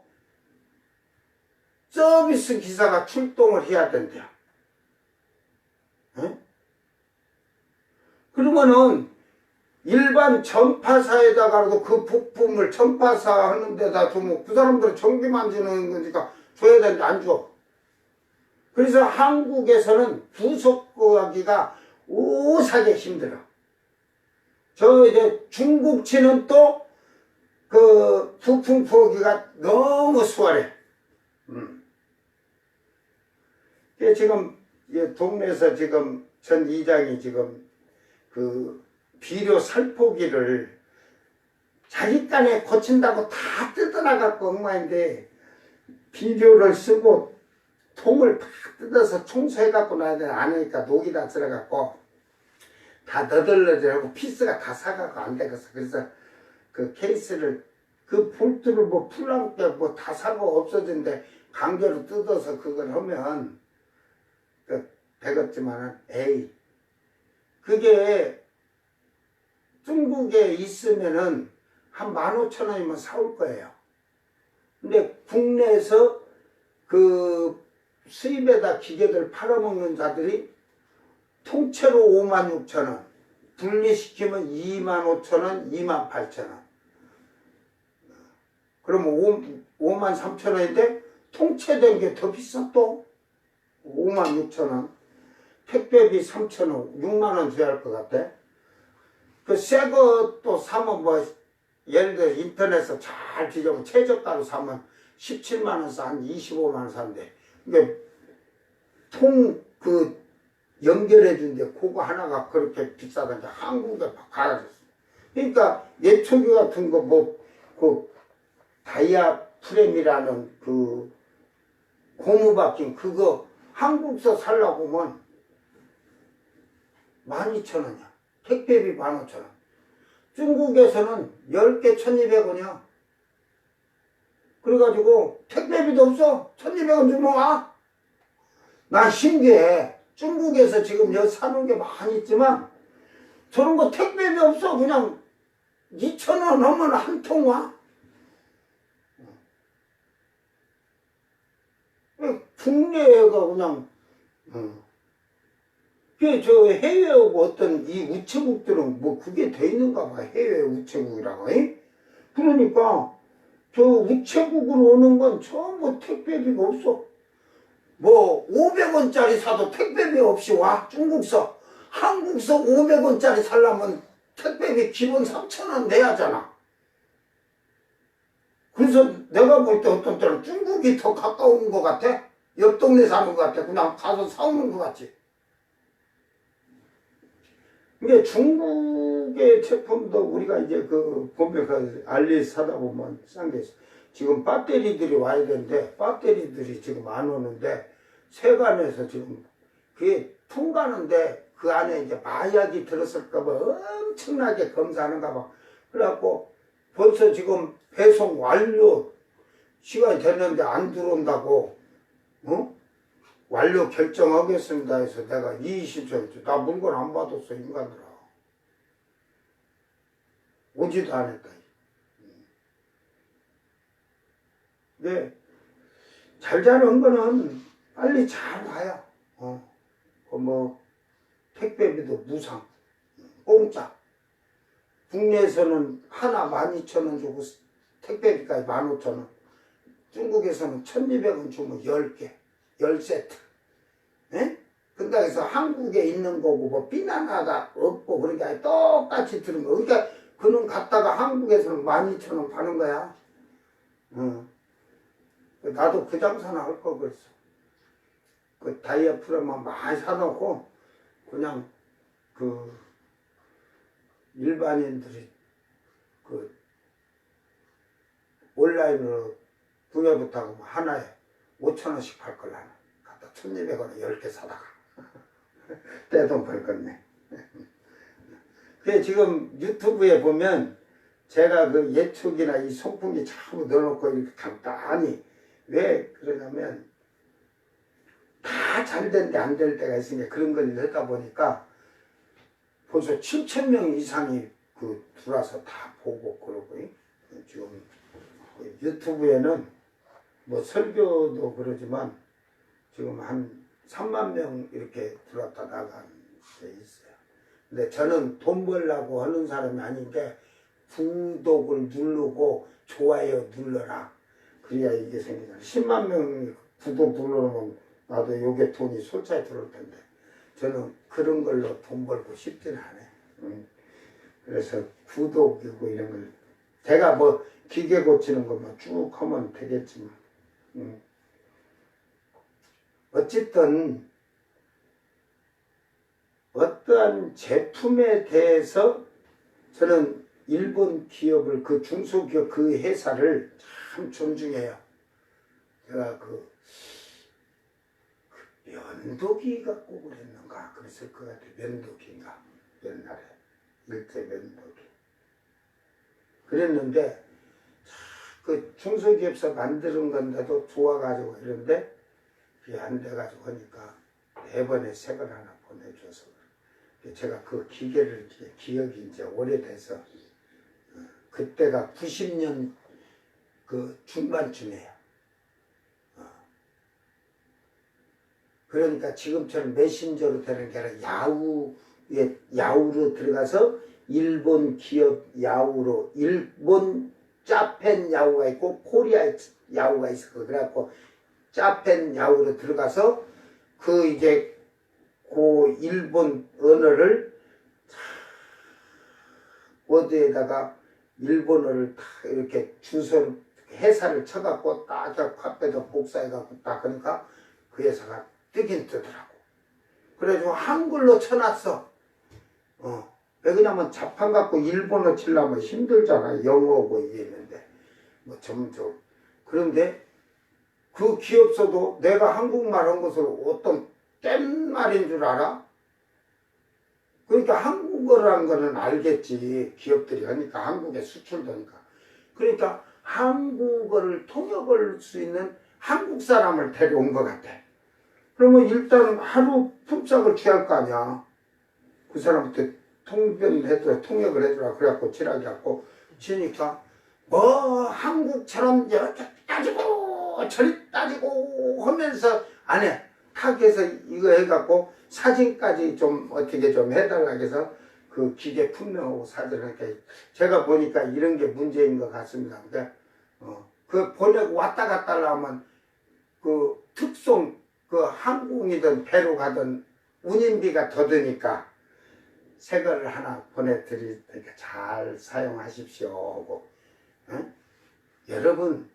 서비스 기사가 출동을 해야 된대요. 에? 그러면은 일반 전파사에다가도 그 부품을 전파사 하는 데다 주면 그 사람들은 전기만 주는 거니까 줘야 되는데 안 줘. 그래서 한국에서는 부속 구하기가 오사게 힘들어. 이제 중국치는 또 그 부품 구하기가 너무 수월해. 지금 동네에서 지금 전 이장이 지금 그 비료 살포기를 자기 딴에 고친다고 다 뜯어나갖고 엉망인데, 비료를 쓰고 통을 다 뜯어서 청소해갖고 놔야 되나 안 하니까 녹이 다 들어갖고 다 너덜너덜하고 피스가 다 사갖고 안 되겠어. 그래서 그 케이스를, 그 볼트를 뭐 풀랑게 뭐 다 사고 없어진데 강제로 뜯어서 그걸 하면 되겠지만은, 에이, 그게 중국에 있으면은 한 15,000원이면 사올 거예요. 근데 국내에서 그 수입에다 기계들 팔아먹는 자들이 통째로 56,000원, 분리시키면 25,000원, 28,000원. 그러면 53,000원인데 통째된 게 더 비싸 또. 56,000원. 택배비 3,000원, 6만원 줘야 할 것 같아. 그 새 것도 사면 뭐 예를 들어 인터넷에서 잘 뒤져보면 최저가로 사면 17만원 사, 한 25만원 사는데, 이게 연결해 준데 그거 하나가 그렇게 비싸던데 한국에 막 갈아졌어. 그러니까 예초기 같은 거 그 다이아 프레임이라는 그 고무 박힌 그거 한국서 살려고 하면 12,000원이야. 택배비 15,000원. 중국에서는 10개 1200원이야. 그래가지고 택배비도 없어. 1200원 주면 와. 난 신기해. 중국에서 지금 여기 사는 게 많이 있지만 저런 거 택배비 없어. 그냥 2,000원 하면 한 통 와. 국내가 그냥 저 해외하고 어떤 이 우체국들은 뭐 그게 돼 있는가 봐. 해외 우체국이라고. 그러니까 저 우체국으로 오는 건 전부 택배비가 없어. 뭐 500원짜리 사도 택배비 없이 와. 중국서. 한국서 500원짜리 살려면 택배비 기본 3,000원 내야 하잖아. 그래서 내가 볼 때 어떤 때는 중국이 더 가까운 것 같아. 옆 동네 사는 것 같아. 그냥 가서 사오는 것 같지. 이게 중국의 제품도 우리가 이제 보면 알리 사다 보면 싼 게 있어. 지금 배터리들이 와야 되는데 배터리들이 지금 안 오는데 세관에서 지금 그게 통과하는데 그 안에 이제 마약이 들었을까봐 엄청나게 검사하는가 봐. 그래갖고 벌써 지금 배송 완료 시간이 됐는데 안 들어온다고, 완료 결정하겠습니다 해서 내가 20초, 나 물건 안 받았어, 인간들아. 오지도 않았다. 근데 잘 자는 거는 빨리 잘 와요. 뭐 택배비도 무상, 공짜. 국내에서는 하나 12,000원 주고 택배비까지 15,000원. 중국에서는 1,200원 주면 10개, 10세트. 예? 근데 그래서 한국에 있는 거고 뭐 비난하다 없고 그런 게 아니라 똑같이 들은 거. 그러니까 그는 갔다가 한국에서는 12,000원 파는 거야. 나도 그 장사나 할 거 그랬어. 그 다이어프라만 많이 사놓고 그냥 일반인들이 온라인으로 구매부터 하나에 5,000원씩 팔 걸 나는 갖다 1,200원에 10개 사다가 떼돈 벌겠네. 그래 지금 유튜브에 보면 제가 그 예축이나 이 송풍기 참 넣어놓고 이렇게 간단히 왜 그러냐면 다 잘 되는데 안 될 때가 있으니까 그런 걸 넣다 보니까 벌써 7,000명 이상이 들어와서 다 보고 그러고 지금 유튜브에는 뭐 설교도 그러지만 지금 한 3만 명 이렇게 들어왔다 나간 게 있어요. 근데 저는 돈 벌려고 하는 사람이 아닌데 구독을 누르고 좋아요 눌러라. 그래야 이게 생기잖아. 10만 명이 구독 눌러놓으면 나도 요게 돈이 솔차에 들어올 텐데 저는 그런 걸로 돈 벌고 싶지는 않아요. 그래서 구독이고 이런 걸 제가 뭐 기계 고치는 것만 쭉 하면 되겠지만 어쨌든 어떠한 제품에 대해서 저는 일본 기업을 그 중소기업 그 회사를 참 존중해요. 제가 면도기 갖고 그랬는가 그랬을 것 같아요. 면도기인가 옛날에 일제 면도기 그랬는데 그 중소기업에서 만드는 건데도 좋아가지고 이런데 그게 안 돼가지고 하니까 4번에 색을 하나 보내줘서 제가 그 기계를 기억이 이제 오래돼서 그때가 90년 그 중반쯤이에요. 그러니까 지금처럼 메신저로 되는 게 아니라 야후로 들어가서 일본 기업 야후로 일본 짜펜 야후가 있고 코리아 야후가 있었고 그래갖고 짜펜 야후로 들어가서 이제 그 일본 언어를 어디에다가 일본어를 다 이렇게 주소를 회사를 쳐갖고 딱 카페에다 복사해갖고 딱 그러니까 그 회사가 뜨긴 뜨더라고. 그래가지고 한글로 쳐놨어. 왜 그러냐면 자판 갖고 일본어 치려면 힘들잖아. 영어고 이게 있는데 뭐 전문적으로. 그런데 그 기업서도 내가 한국말 한 것을 어떤 뗀 말인 줄 알아? 그러니까 한국 한국어라는 거는 알겠지. 기업들이 하니까 한국에 수출도 하니까. 그러니까 한국어를 통역할 수 있는 한국 사람을 데려온 것 같아. 그러면 일단 하루 품삯을 취할 거 아니야. 그 사람한테 통역을 해주라. 그래갖고 칠하게 갖고 치니까 뭐 한국처럼 이렇게 따지고 저리 따지고 하면서 안 해. 탁해서 이거 해갖고 사진까지 좀 어떻게 좀 해달라 해서 그 기계 품명하고 사진을 이렇게 제가 보니까 이런 게 문제인 것 같습니다. 그러니까 그 보내고 왔다 갔다 하면 그 특송 그 항공이든 배로 가든 운임비가 더 드니까 새 거를 하나 보내드릴 테니까 잘 사용하십시오 하고. 여러분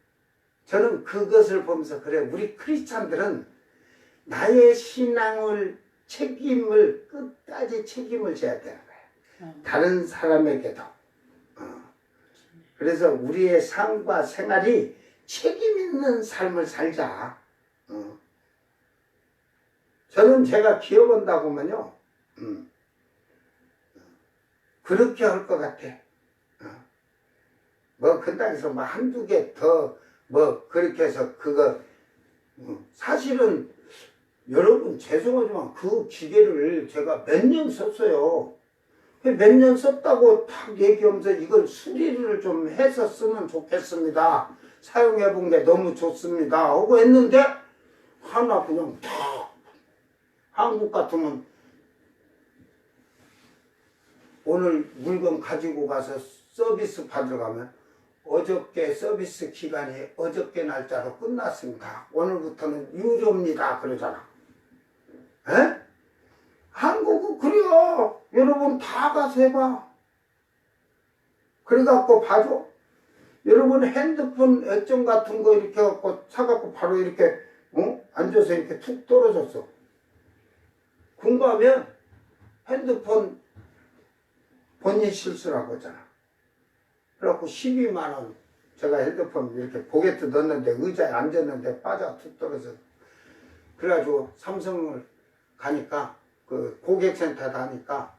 저는 그것을 보면서 그래 우리 크리스찬들은 나의 신앙을 책임을 끝까지 책임을 져야 되는 거야. 다른 사람에게도. 그래서 우리의 삶과 생활이 책임 있는 삶을 살자. 저는 제가 기업한다고 하면요. 그렇게 할 것 같아. 뭐 근당에서 뭐 한두 개 더 뭐 그렇게 해서 그거 사실은 여러분 죄송하지만 그 기계를 제가 몇 년 썼어요. 몇 년 썼다고 탁 얘기하면서 이걸 수리를 좀 해서 쓰면 좋겠습니다. 사용해 본 게 너무 좋습니다 하고 했는데 하나 그냥 탁 한국 같으면 오늘 물건 가지고 가서 서비스 받으러 가면 어저께 서비스 기간이 어저께 날짜로 끝났습니다. 오늘부터는 유료입니다. 그러잖아. 에? 한국은 그래요. 여러분 다 가서 해봐. 그래갖고 봐줘. 여러분 핸드폰 애정 같은 거 이렇게 갖고 사갖고 바로 이렇게 앉아서 이렇게 툭 떨어졌어. 궁금하면 핸드폰 본인 실수라고 하잖아. 그래갖고 12만원 제가 핸드폰 이렇게 포개트 넣었는데 의자에 앉았는데 빠져 툭 떨어져. 그래가지고 삼성을 가니까 그 고객센터 가니까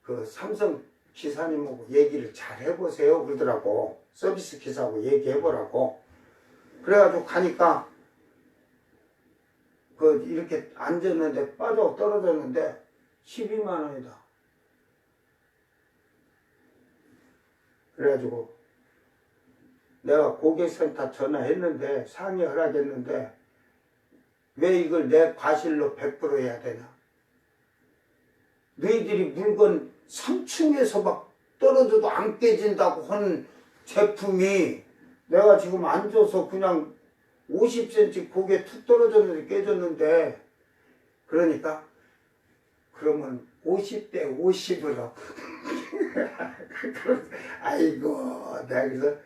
그 삼성 기사님하고 얘기를 잘 해보세요 그러더라고. 서비스 기사하고 얘기해보라고. 그래가지고 가니까 그 이렇게 앉았는데 빠져 떨어졌는데 12만원이다. 그래가지고 내가 고객센터 전화했는데 상의 허락했는데 왜 이걸 내 과실로 100% 해야 되냐. 너희들이 물건 3층에서 막 떨어져도 안 깨진다고 하는 제품이 내가 지금 앉아서 그냥 50cm 고개 툭 떨어졌는데 깨졌는데 그러니까 그러면 50대 50으로 아이고 내가 그래서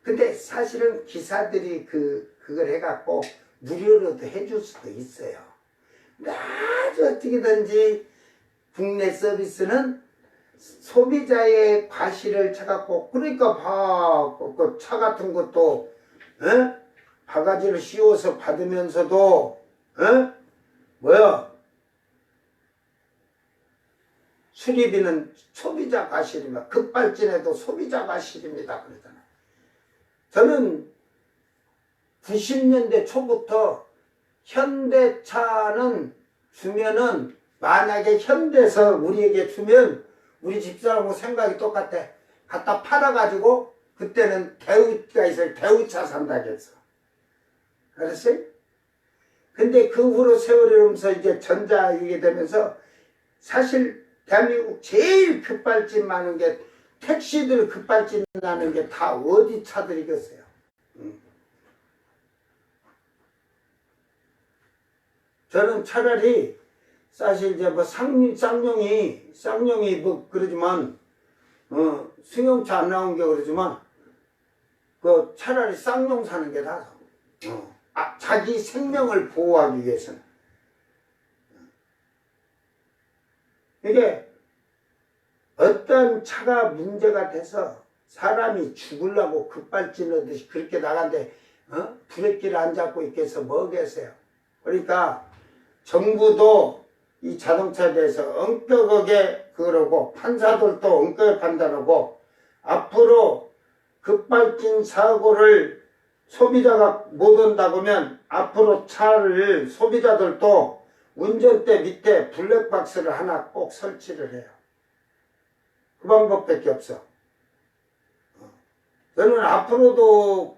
근데 사실은 기사들이 그걸 해갖고 무료로도 해줄 수도 있어요. 근데 아주 어떻게든지 국내 서비스는 소비자의 과실을 쳐갖고 그러니까 그 차 같은 것도 바가지를 씌워서 받으면서도 뭐야 수리비는 소비자 과실입니다. 급발진해도 소비자 과실입니다. 그러잖아요. 저는 90년대 초부터 현대차는 주면은 만약에 현대에서 우리에게 주면 우리 집사람하고 생각이 똑같아. 갖다 팔아가지고 그때는 대우가 있어요. 대우차 산다고 했어. 알았어요? 근데 그 후로 세월이 오면서 이제 전자 이게 되면서 사실 대한민국 제일 급발진 많은 게 택시들 급발진 나는 게 다 어디 차들이겠어요. 저는 차라리 사실 이제 뭐 쌍용이 뭐 그러지만 승용차 안 나온 게 그러지만 그 차라리 쌍용 사는 게 나아서 자기 생명을 보호하기 위해서는 이게 어떤 차가 문제가 돼서 사람이 죽으려고 급발진하듯이 그렇게 나간데 브레이크를 안 잡고 있겠어 뭐겠어요. 그러니까 정부도 이 자동차에 대해서 엄격하게 그러고 판사들도 엄격하게 판단하고 앞으로 급발진 사고를 소비자가 못 온다고 하면 앞으로 차를 소비자들도 운전대 밑에 블랙박스를 하나 꼭 설치를 해요. 그 방법밖에 없어. 저는 앞으로도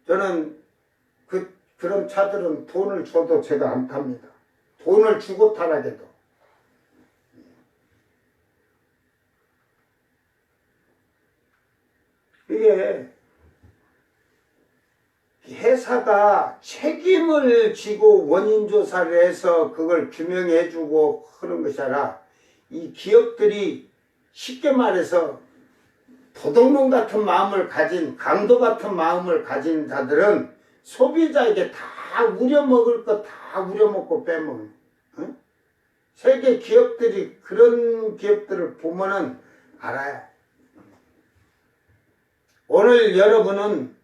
저는 그런 차들은 돈을 줘도 제가 안 탑니다. 돈을 주고 타라게도. 이게 회사가 책임을 지고 원인 조사를 해서 그걸 규명해 주고 그런 것이 아니라 이 기업들이 쉽게 말해서 도둑놈 같은 마음을 가진 강도 같은 마음을 가진 자들은 소비자에게 다 우려먹을 거 다 우려먹고 빼면 응? 세계 기업들이 그런 기업들을 보면은 알아요. 오늘 여러분은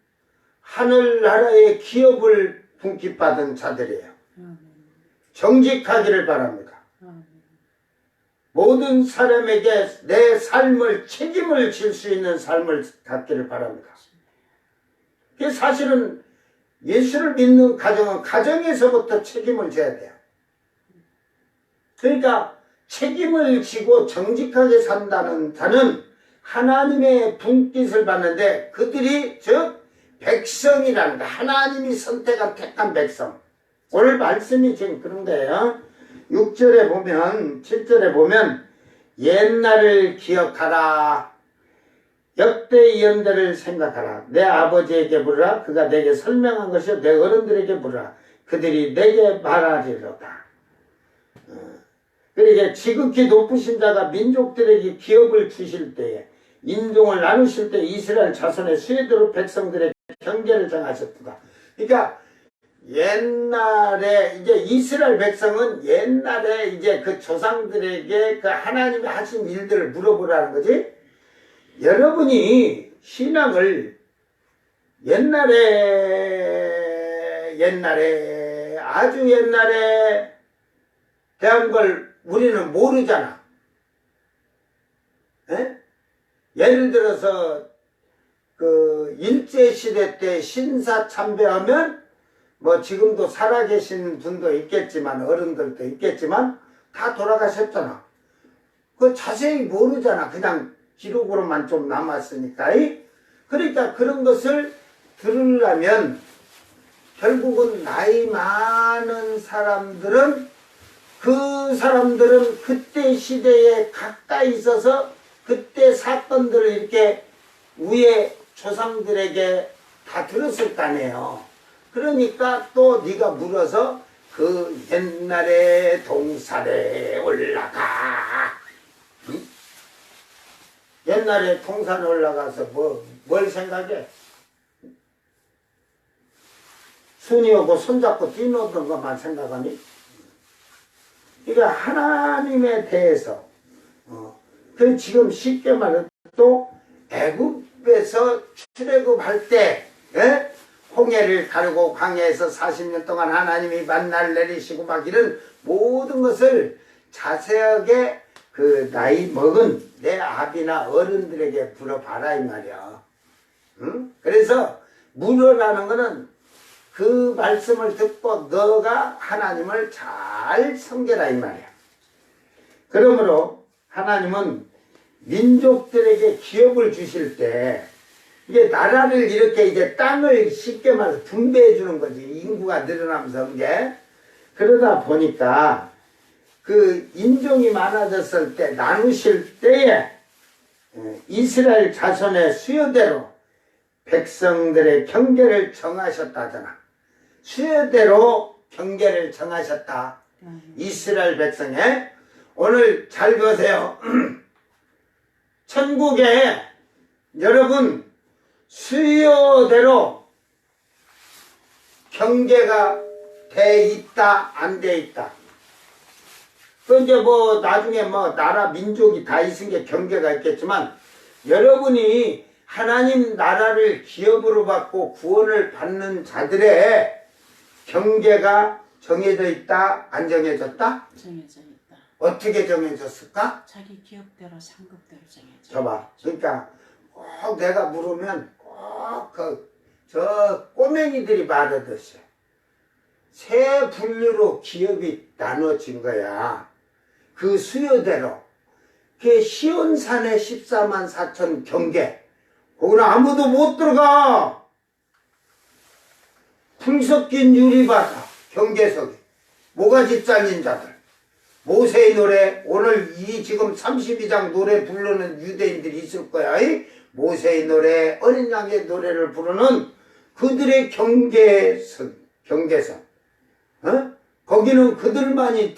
하늘나라의 기업을 분깃받은 자들이에요. 정직하기를 바랍니다. 모든 사람에게 내 삶을 책임을 질 수 있는 삶을 갖기를 바랍니다. 그게 사실은 예수를 믿는 가정은 가정에서부터 책임을 져야 돼요. 그러니까 책임을 지고 정직하게 산다는 자는 하나님의 분깃을 받는데 그들이 즉 백성이라는 거 하나님이 선택한 택한 백성. 오늘 말씀이 지금 그런 거예요. 6절에 보면 7절에 보면 옛날을 기억하라. 역대 예언들을 생각하라. 내 아버지에게 물으라. 그가 내게 설명한 것이요 내 어른들에게 물으라. 그들이 내게 말하리로다. 그러니까 지극히 높으신 자가 민족들에게 기업을 주실 때에 인종을 나누실 때 이스라엘 자손의 수혜대로 백성들의 경계를 정하셨다. 그러니까 옛날에 이제 이스라엘 백성은 옛날에 이제 그 조상들에게 그 하나님이 하신 일들을 물어보라는 거지. 여러분이 신앙을 옛날에 아주 옛날에 대한 걸 우리는 모르잖아. 에? 예를 들어서 그 일제시대 때 신사참배하면 뭐 지금도 살아계신 분도 있겠지만 어른들도 있겠지만 다 돌아가셨잖아. 그 자세히 모르잖아. 그냥 기록으로만 좀 남았으니까. 그러니까 그런 것을 들으려면 결국은 나이 많은 사람들은 그 사람들은 그때 시대에 가까이 있어서 그때 사건들을 이렇게 위에 조상들에게 다 들었을 거 아니에요. 그러니까 또 네가 물어서 그 옛날에 동산에 올라가. 응? 옛날에 동산에 올라가서 뭘 생각해? 순이하고 손잡고 뛰노던 것만 생각하니? 그러니까 하나님에 대해서 그 지금 쉽게 말해서 또 애굽에서 출애굽할 때 홍해를 가르고 광야에서 40년 동안 하나님이 만나를 내리시고 막 이런 모든 것을 자세하게 그 나이 먹은 내 아비나 어른들에게 물어봐라 이 말이야. 응? 그래서 물어라는 거는 그 말씀을 듣고 너가 하나님을 잘 섬겨라 이 말이야. 그러므로 하나님은 민족들에게 기업을 주실 때 이게 나라를 이렇게 이제 땅을 쉽게 말해서 분배해 주는 거지. 인구가 늘어나면서 이게 그러다 보니까 그 인종이 많아졌을 때 나누실 때에 이스라엘 자손의 수요대로 백성들의 경계를 정하셨다잖아. 수요대로 경계를 정하셨다. 이스라엘 백성에 오늘 잘 보세요. 천국에 여러분 수요대로 경계가 돼 있다 안 돼 있다. 그 이제 뭐 나중에 뭐 나라 민족이 다 있은 게 경계가 있겠지만 여러분이 하나님 나라를 기업으로 받고 구원을 받는 자들의 경계가 정해져 있다, 안 정해졌다? 정해져 있다. 어떻게 정해졌을까? 자기 기업대로 상급대로 정해져. 저봐. 그러니까 꼭 내가 물으면 꼭 저 꼬맹이들이 말하듯이 세 분류로 기업이 나눠진 거야. 그 수요대로. 그게 시온산의 14만 4천 경계. 거기는 아무도 못 들어가. 불 섞인 유리바다 경계석이. 모가지 잘린 자들. 모세의 노래, 오늘 이 지금 32장 노래 부르는 유대인들이 있을 거야. 모세의 노래, 어린 양의 노래를 부르는 그들의 경계선. 어? 거기는 그들만이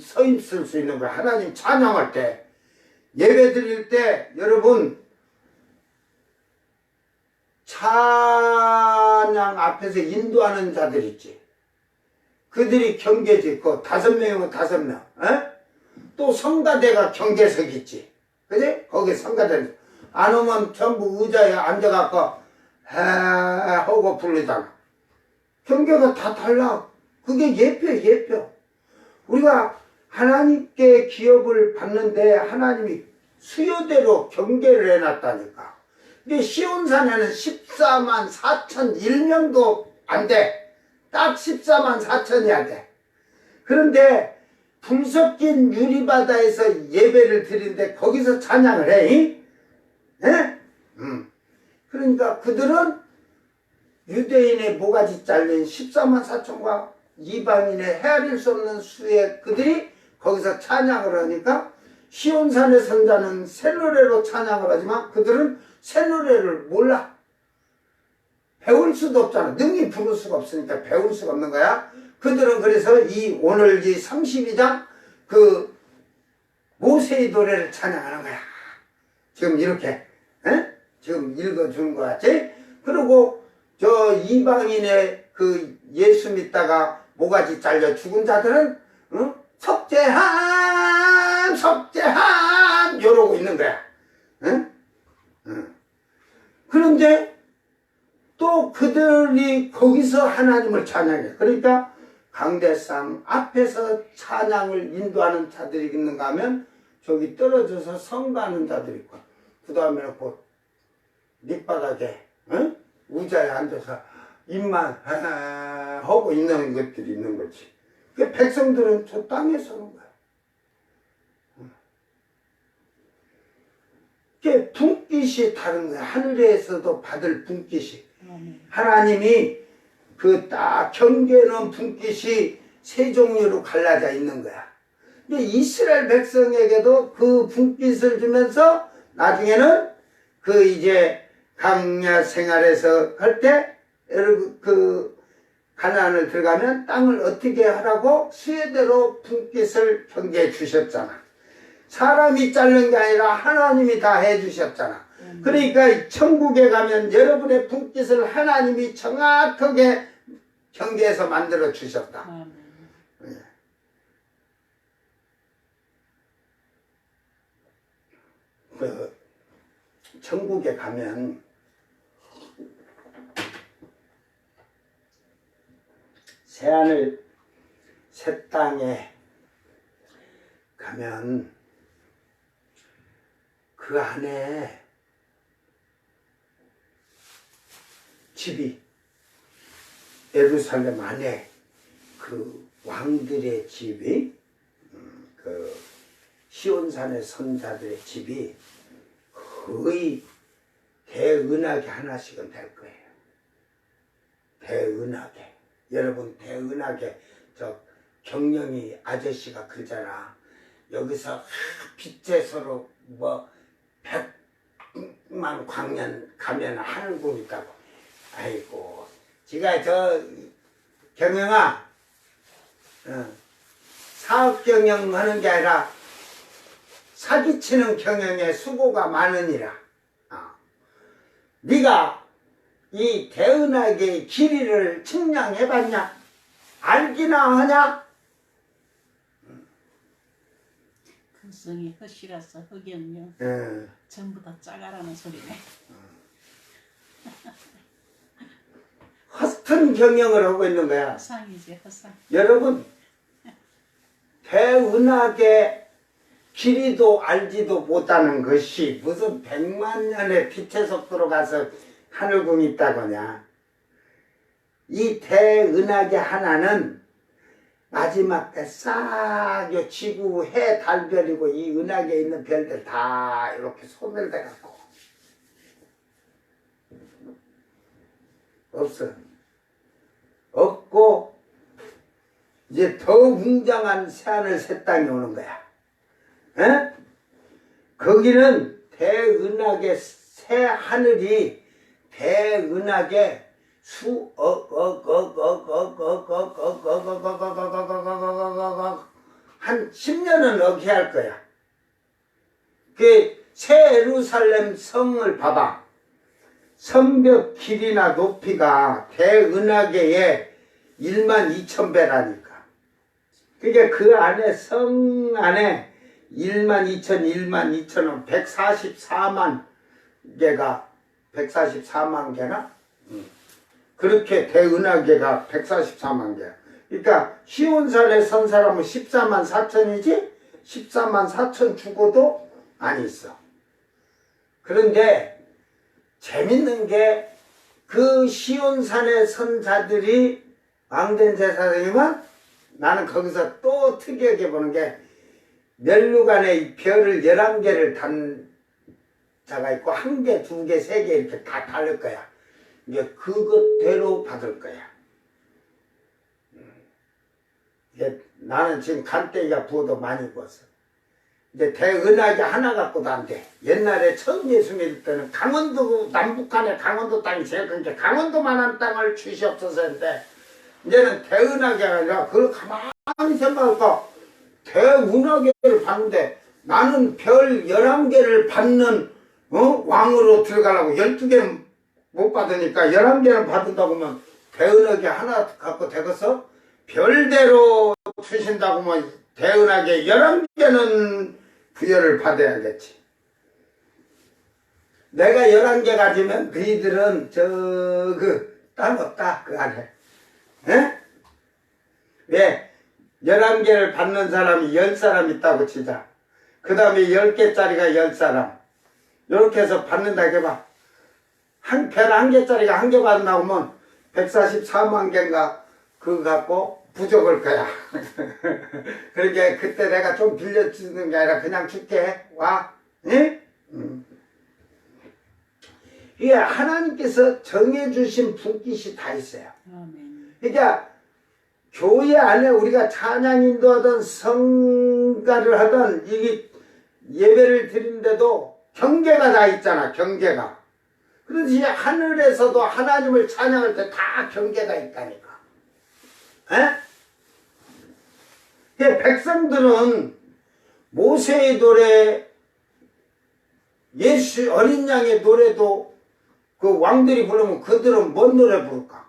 서 있을 수 있는 거야. 하나님 찬양할 때, 예배 드릴 때, 여러분, 찬양 앞에서 인도하는 자들 있지. 그들이 경계 짓고 5명이면 5명. 또 성가대가 경계석 있지. 그지? 거기 성가대. 안 오면 전부 의자에 앉아갖고 하고 부르잖아. 경계가 다 달라. 그게 예표. 우리가 하나님께 기업을 받는데 하나님이 수요대로 경계를 해놨다니까. 이게 시온산에는 14만 4천 1명도 안 돼. 딱 14만 4천이야 돼. 그런데 불 섞인 유리바다에서 예배를 드리는데 거기서 찬양을 해. 예? 그러니까 그들은 유대인의 모가지 잘린 14만 4천과 이방인의 헤아릴 수 없는 수의 그들이 거기서 찬양을 하니까 시온산의 선자는 새 노래로 찬양을 하지만 그들은 새 노래를 몰라. 배울 수도 없잖아. 능히 부를 수가 없으니까 배울 수가 없는 거야. 그들은 그래서 오늘 이 32장 그 모세의 노래를 찬양하는 거야. 지금 이렇게 지금 읽어주는 거 같지? 그리고 저 이방인의 그 예수 믿다가 모가지 잘려 죽은 자들은 석재함 이러고 있는 거야. 그런데 또 그들이 거기서 하나님을 찬양해. 그러니까 강대상 앞에서 찬양을 인도하는 자들이 있는가 하면 저기 떨어져서 성가하는 자들이 있고 그 다음에 그 밑바닥에 의자에 앉아서 입만 하고 있는 것들이 있는 거지. 그 백성들은 저 땅에 서는 거야. 그게 분깃이 다른 거야. 하늘에서도 받을 분깃이. 하나님이 그 딱 경계는 분깃이 세 종류로 갈라져 있는 거야. 근데 이스라엘 백성에게도 그 분깃을 주면서 나중에는 그 이제 광야 생활에서 할 때 여러분 그 가나안을 들어가면 땅을 어떻게 하라고 수요대로 분깃을 경계해 주셨잖아. 사람이 자른 게 아니라 하나님이 다 해주셨잖아. 그러니까 천국에 가면 여러분의 분깃을 하나님이 정확하게 경계해서 만들어 주셨다. 그 천국에 가면 새하늘 새 땅에 가면 그 안에 집이 예루살렘 안에 그 왕들의 집이 그 시온산의 선자들의 집이 거의 대은하계 하나씩은 될 거예요. 대은하계. 여러분 대은하계 저 경영이 아저씨가 그러잖아. 여기서 빚재서로 뭐 100만 광년 가면 하는 분 있다고. 아이고 지가 저 경영아 사업 경영하는 게 아니라 사기치는 경영에 수고가 많으니라. 네가 이 대은하계의 길이를 측량해봤냐? 알기나 하냐? 근성이 허시라서 흑연요. 전부 다 짜가라는 소리네. 허튼 경영을 하고 있는 거야. 허상이지 허상. 여러분, 대은하게 길이도 알지도 못하는 것이 무슨 100만 년의 빛의 속도로 가서 하늘궁이 있다거냐. 이 대은하계 하나는 마지막 때 싹 요 지구, 해, 달, 별이고 이 은하계에 있는 별들 다 이렇게 소멸돼갖고 없어. 없고 이제 더 웅장한 새하늘 새 땅이 오는 거야. 에? 거기는 대은하계 새 하늘이 대은하계 한 10년은 어기할 거야. 그 새 예루살렘 성을 봐봐. 성벽 길이나 높이가 대은하계의 12,000배라니까. 그게 그 안에 성 안에 12,000은 144만 개가 144만 개나? 그렇게 대은하계가 144만 개야. 그러니까 시온산에 선 사람은 14만 4천이지 14만 4천 죽어도 안 있어. 그런데 재밌는 게 그 시온산에 선 자들이 왕된 제사장이면 나는 거기서 또 특이하게 보는 게 멸류관에 이 별을 11개를 단 자가 있고 1개, 2개, 3개 이렇게 다 다를 거야. 이제 그것대로 받을 거야. 이제 나는 지금 간대기가 부어도 많이 부었어. 이제 대은하계 하나 갖고도 안 돼. 옛날에 처음 예수 믿을 때는 강원도 남북한에 강원도 땅이 제일 큰 게 강원도만한 땅을 주시옵소서 했는데 이제는 대은하계가 아니라 그걸 가만히 생각할까 대은하계를 받는데 나는 별 11개를 받는 왕으로 들어가려고 12개는 못 받으니까 11개를 받는다고 하면 대은하계 하나 갖고 되겠어? 별대로 주신다고 하면 대은하계 11개는 부여를 받아야겠지. 내가 11개 가지면 너희들은 땅 없다 그 안에. 에? 왜? 11개를 받는 사람이 10사람 있다고 치자. 그 다음에 10개짜리가 10사람. 이렇게 해서 받는다 해봐. 별 1개짜리가 1개 받는다고 하면 144만 개인가 그거 갖고 부족할 거야. 그러니까 그때 내가 좀 빌려주는 게 아니라 그냥 줄게. 와. 응? 이게 하나님께서 정해주신 분깃이 다 있어요. 아멘. 그러니까 교회 안에 우리가 찬양 인도하던 성가를 하던 이게 예배를 드리는데도 경계가 다 있잖아. 경계가. 그렇지 하늘에서도 하나님을 찬양할 때 다 경계가 있다니까. 에? 백성들은 모세의 노래, 예수 어린 양의 노래도 그 왕들이 부르면 그들은 뭔 노래 부를까?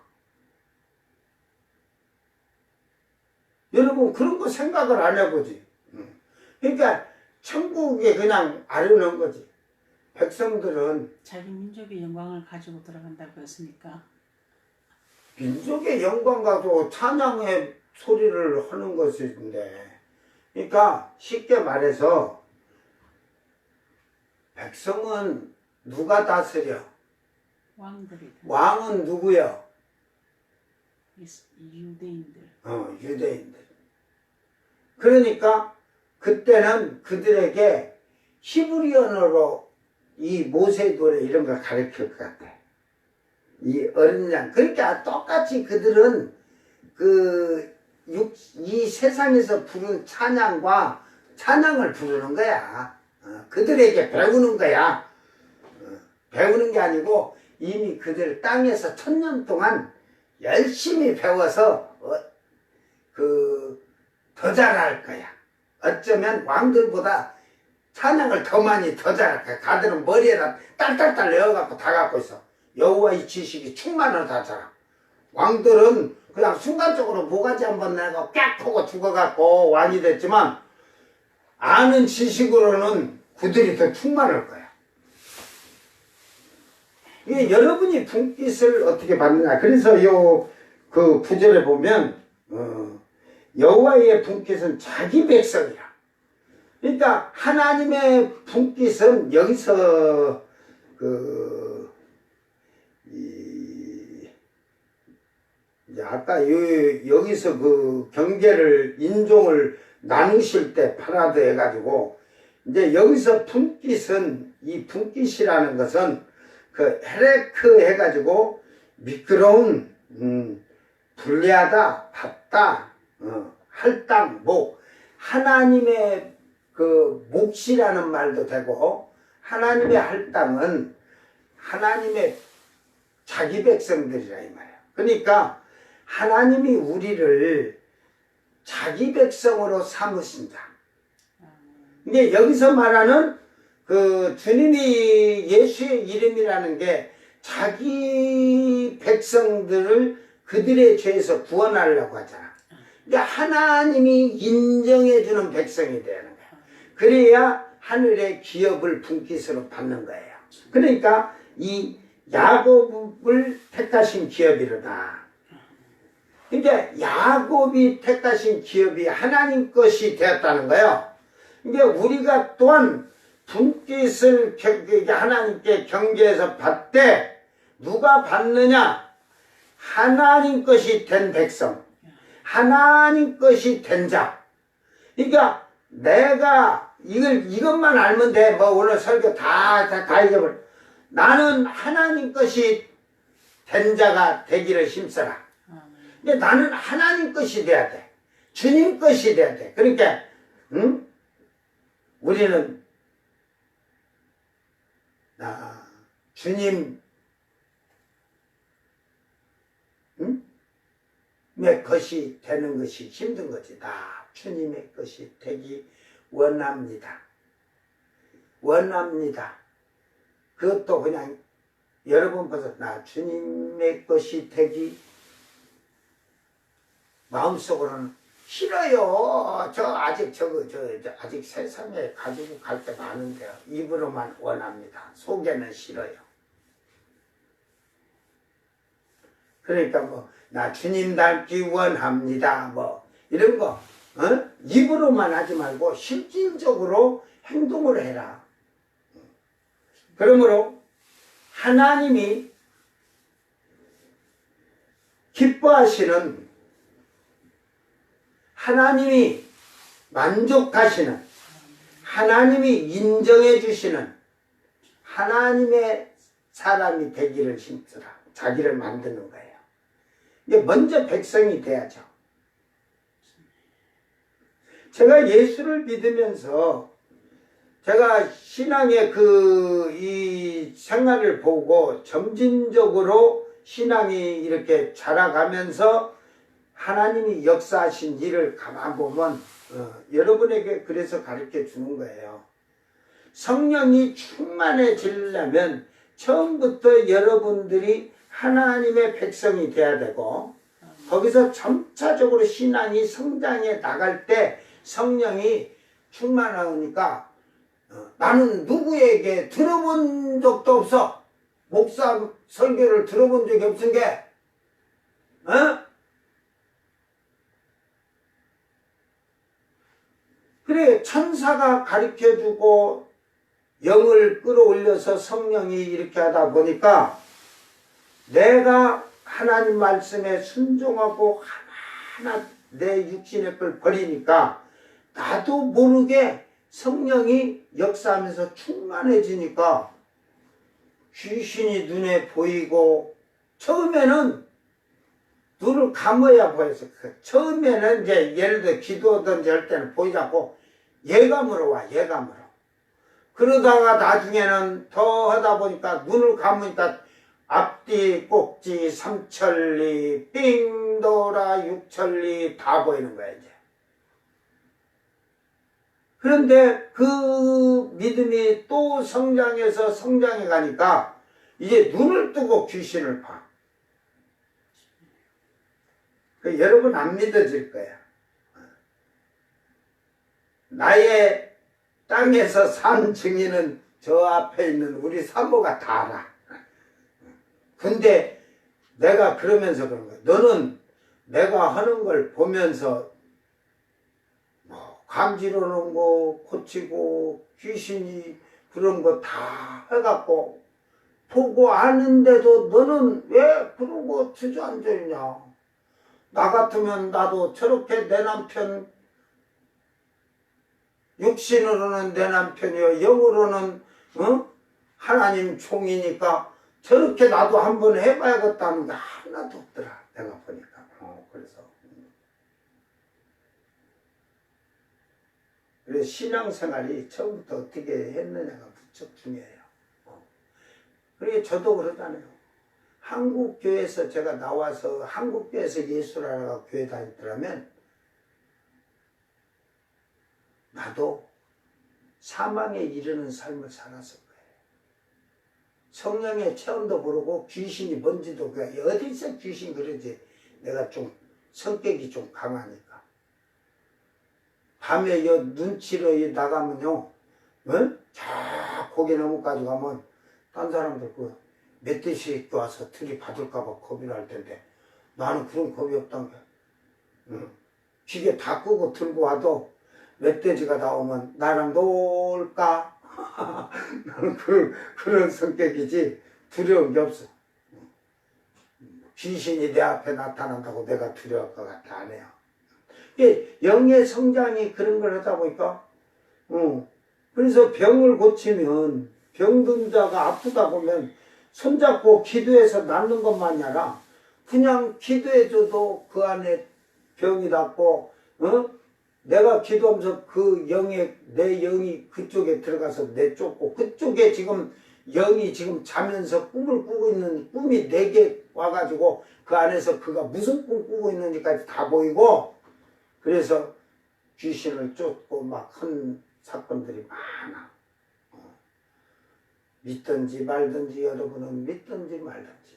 여러분 그런 거 생각을 안 해보지. 그러니까 천국에 그냥 아려는 거지. 백성들은 자기 민족의 영광을 가지고 들어간다고 했으니까. 민족의 영광 가지고 찬양의 소리를 하는 것인데, 그러니까 쉽게 말해서 백성은 누가 다스려? 왕들이. 왕은 누구요? 유대인들. 유대인들. 그러니까 그때는 그들에게 히브리언어로 이 모세의 노래 이런 걸 가르칠 것 같아. 이 어린 양. 그러니까 똑같이 그들은 이 세상에서 부른 찬양을 부르는 거야. 그들에게 배우는 거야. 배우는 게 아니고 이미 그들 땅에서 1000년 동안 열심히 배워서 더 잘할 거야. 어쩌면 왕들보다 찬양을 더 많이 더 잘할 거야. 가들은 머리에다 딸딸딸 내어갖고 다 갖고 있어. 여호와의 지식이 충만하다잖아. 왕들은 그냥 순간적으로 모가지 한번 내가 깍 하고 죽어갖고 왕이 됐지만 아는 지식으로는 그들이 더 충만할 거야. 이게 여러분이 분깃을 어떻게 받느냐. 그래서 그 구절에 보면 여호와의 분깃은 자기 백성이라. 그러니까 하나님의 분깃은 여기서 이제 아까 여기서 그 경계를 인종을 나누실 때 파라드 해가지고 이제 여기서 분깃은 이 분깃이라는 것은 그 헤레크 해가지고 미끄러운 불리하다 받다 할당 목 하나님의 그 몫이라는 말도 되고 하나님의 할당은 하나님의 자기 백성들이라 이 말이야. 그러니까 하나님이 우리를 자기 백성으로 삼으신 자. 이게 여기서 말하는 그 주님이 예수의 이름이라는 게 자기 백성들을 그들의 죄에서 구원하려고 하잖아. 그러니까 하나님이 인정해주는 백성이 되는 거야. 그래야 하늘의 기업을 분깃으로 받는 거예요. 그러니까 이 야곱을 택하신 기업이로다. 그러니까 야곱이 택하신 기업이 하나님 것이 되었다는 거예요. 그러니까 우리가 또한 분깃을 하나님께 경계해서 받되 누가 받느냐? 하나님 것이 된 백성, 하나님 것이 된 자. 그러니까 내가 이것만 알면 돼. 뭐 오늘 설교 다 잊어버려. 나는 하나님 것이 된 자가 되기를 힘써라. 근데 나는 하나님 것이 돼야 돼. 주님 것이 돼야 돼. 그러니까 우리는 주님 의 것이 되는 것이 힘든 거지. 다 주님의 것이 되기 원합니다. 원합니다. 그것도 그냥 여러분 벌써 나 주님의 것이 되기 마음속으로는 싫어요. 저 아직 아직 세상에 가지고 갈 게 많은데요. 입으로만 원합니다. 속에는 싫어요. 그러니까 뭐 나 주님 닮기 원합니다. 뭐 이런 거 입으로만 하지 말고 실질적으로 행동을 해라. 그러므로 하나님이 기뻐하시는, 하나님이 만족하시는, 하나님이 인정해 주시는 하나님의 사람이 되기를 힘쓰라. 자기를 만드는 거예요. 이게 먼저 백성이 돼야죠. 제가 예수를 믿으면서 제가 신앙의 이 생활을 보고 점진적으로 신앙이 이렇게 자라가면서 하나님이 역사하신 일을 가만 보면 여러분에게 그래서 가르쳐 주는 거예요. 성령이 충만해지려면 처음부터 여러분들이 하나님의 백성이 돼야 되고 거기서 점차적으로 신앙이 성장해 나갈 때 성령이 충만하니까 나는 누구에게 들어본 적도 없어. 목사 설교를 들어본 적이 없은 게 그래 천사가 가르쳐주고 영을 끌어올려서 성령이 이렇게 하다 보니까 내가 하나님 말씀에 순종하고 하나하나 내 육신의 걸 버리니까 나도 모르게 성령이 역사하면서 충만해지니까 귀신이 눈에 보이고 처음에는 눈을 감아야 보였어. 처음에는 이제 예를 들어 기도하든지 할 때는 보이지 않고 예감으로 와. 예감으로. 그러다가 나중에는 더 하다 보니까 눈을 감으니까 앞뒤 꼭지 삼천리 삥 돌아 육천리 다 보이는 거야 이제. 그런데 그 믿음이 또 성장해서 성장해 가니까 이제 눈을 뜨고 귀신을 봐. 여러분 안 믿어질 거야. 나의 땅에서 산 증인은 저 앞에 있는 우리 사모가 다 알아. 근데 내가 그러면서 그런 거야. 너는 내가 하는 걸 보면서 뭐 감지로는 거 고치고 귀신이 그런 거 다 해갖고 보고 아는데도 너는 왜 그러고 주저앉아있냐. 나 같으면 나도 저렇게 내 남편 육신으로는 내 남편이요 영으로는 하나님 종이니까 저렇게 나도 한번 해봐야겠다는 게 하나도 없더라. 내가 보니까. 그래서 신앙생활이 처음부터 어떻게 했느냐가 무척 중요해요. 그러게 저도 그러잖아요. 한국교회에서 제가 나와서 한국교회에서 예수를 알아가 교회 다녔더라면 나도 사망에 이르는 삶을 살았을 거예요. 성령의 체험도 모르고 귀신이 뭔지도 어디서 귀신 그러지. 내가 좀 성격이 좀 강하니까. 밤에 눈치로 나가면요, 자 고개 넘어까지 가면 딴 사람들 멧돼지 와서 들이 받을까봐 겁이 날 텐데 나는 그런 겁이 없단 거야. 기계 다 끄고 들고 와도 멧돼지가 나오면 나랑 놀까? 나는 그런 성격이지 두려운 게 없어. 귀신이 내 앞에 나타난다고 내가 두려울 것 같아 안 해요. 영의 성장이 그런 걸 하다 보니까 그래서 병을 고치면 병든 자가 아프다 보면 손잡고 기도해서 낫는 것만이 아니라 그냥 기도해줘도 그 안에 병이 낫고 내가 기도하면서 내 영이 그쪽에 들어가서 내쫓고 그쪽에 지금 영이 지금 자면서 꿈을 꾸고 있는 꿈이 4개 와가지고 그 안에서 그가 무슨 꿈 꾸고 있는지까지 다 보이고 그래서 귀신을 쫓고 막 한 사건들이 많아. 믿든지 말든지 여러분은 믿든지 말든지.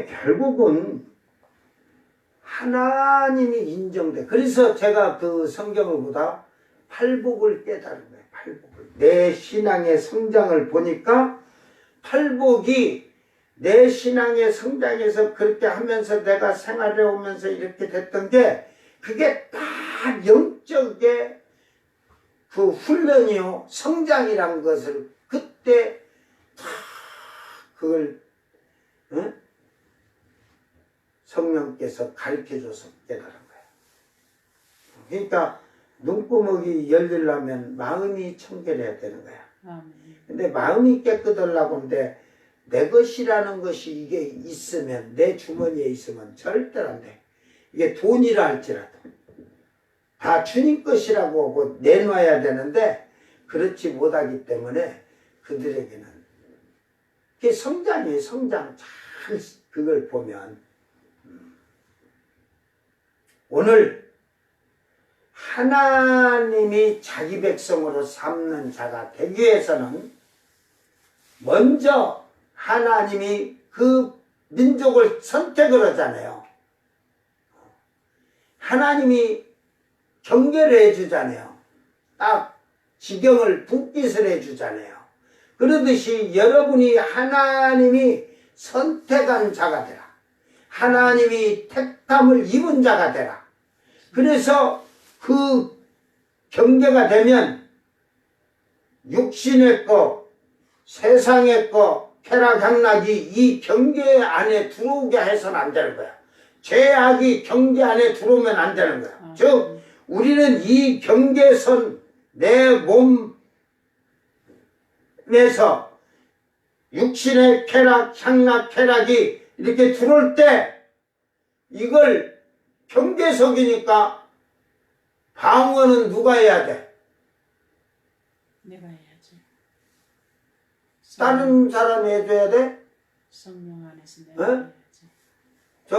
결국은 하나님이 인정돼. 그래서 제가 그 성경을 보다 팔복을 깨달은 거예요. 팔복을. 내 신앙의 성장을 보니까 팔복이 내 신앙의 성장에서 그렇게 하면서 내가 생활해 오면서 이렇게 됐던 게 그게 다 영적의 그 훈련이요 성장이란 것을 그때 다 그걸 성령께서 가르쳐줘서 깨달은 거예요. 그러니까 눈구멍이 열리려면 마음이 청결해야 되는 거야. 근데 마음이 깨끗하려고 하는데 내 것이라는 것이 이게 있으면 내 주머니에 있으면 절대로 안 돼. 이게 돈이라 할지라도 다 주님 것이라고 하고 내놔야 되는데 그렇지 못하기 때문에 그들에게는 그게 성장이에요. 성장. 잘 그걸 보면 오늘 하나님이 자기 백성으로 삼는 자가 되기 위해서는 먼저 하나님이 그 민족을 선택을 하잖아요. 하나님이 경계를 해주잖아요. 딱 지경을 분깃을 해주잖아요. 그러듯이 여러분이 하나님이 선택한 자가 되라. 하나님이 택함을 입은 자가 되라. 그래서 그 경계가 되면 육신의 것, 세상의 것, 쾌락향락이 이 경계 안에 들어오게 해서는 안 되는 거야. 죄악이 경계 안에 들어오면 안 되는 거야. 즉 우리는 이 경계선 내 몸에서 육신의 쾌락, 향락, 쾌락이 이렇게 들어올 때 이걸 경계석이니까 방어는 누가 해야 돼? 내가 해야지. 다른 사람이 해줘야 돼? 성령 안에서 내가 해야지. 저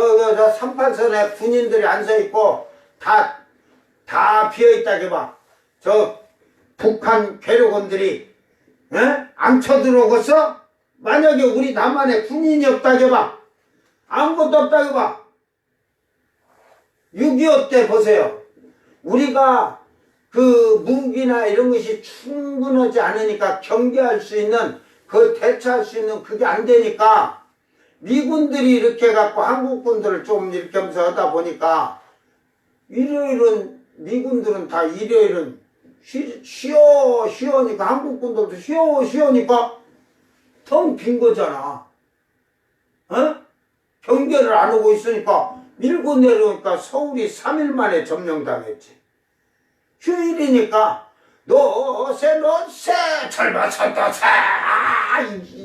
38선에 군인들이 앉아있고 다 비어있다게 봐. 저 북한 괴뢰군들이 안 쳐들어오겠어? 만약에 우리 남한에 군인이 없다게 봐. 아무것도 없다게 봐. 6.25 때 보세요. 우리가 그 무기나 이런 것이 충분하지 않으니까 경계할 수 있는 그 대처할 수 있는 그게 안 되니까 미군들이 이렇게 해갖고 한국군들을 좀 이렇게 하면서 하다 보니까 일요일은 미군들은 다 일요일은 쉬어니까 한국군들도 쉬어니까 텅 빈 거잖아. 어? 경계를 안 하고 있으니까 밀고 내려오니까 서울이 3일 만에 점령당했지. 휴일이니까 노세 철마철도세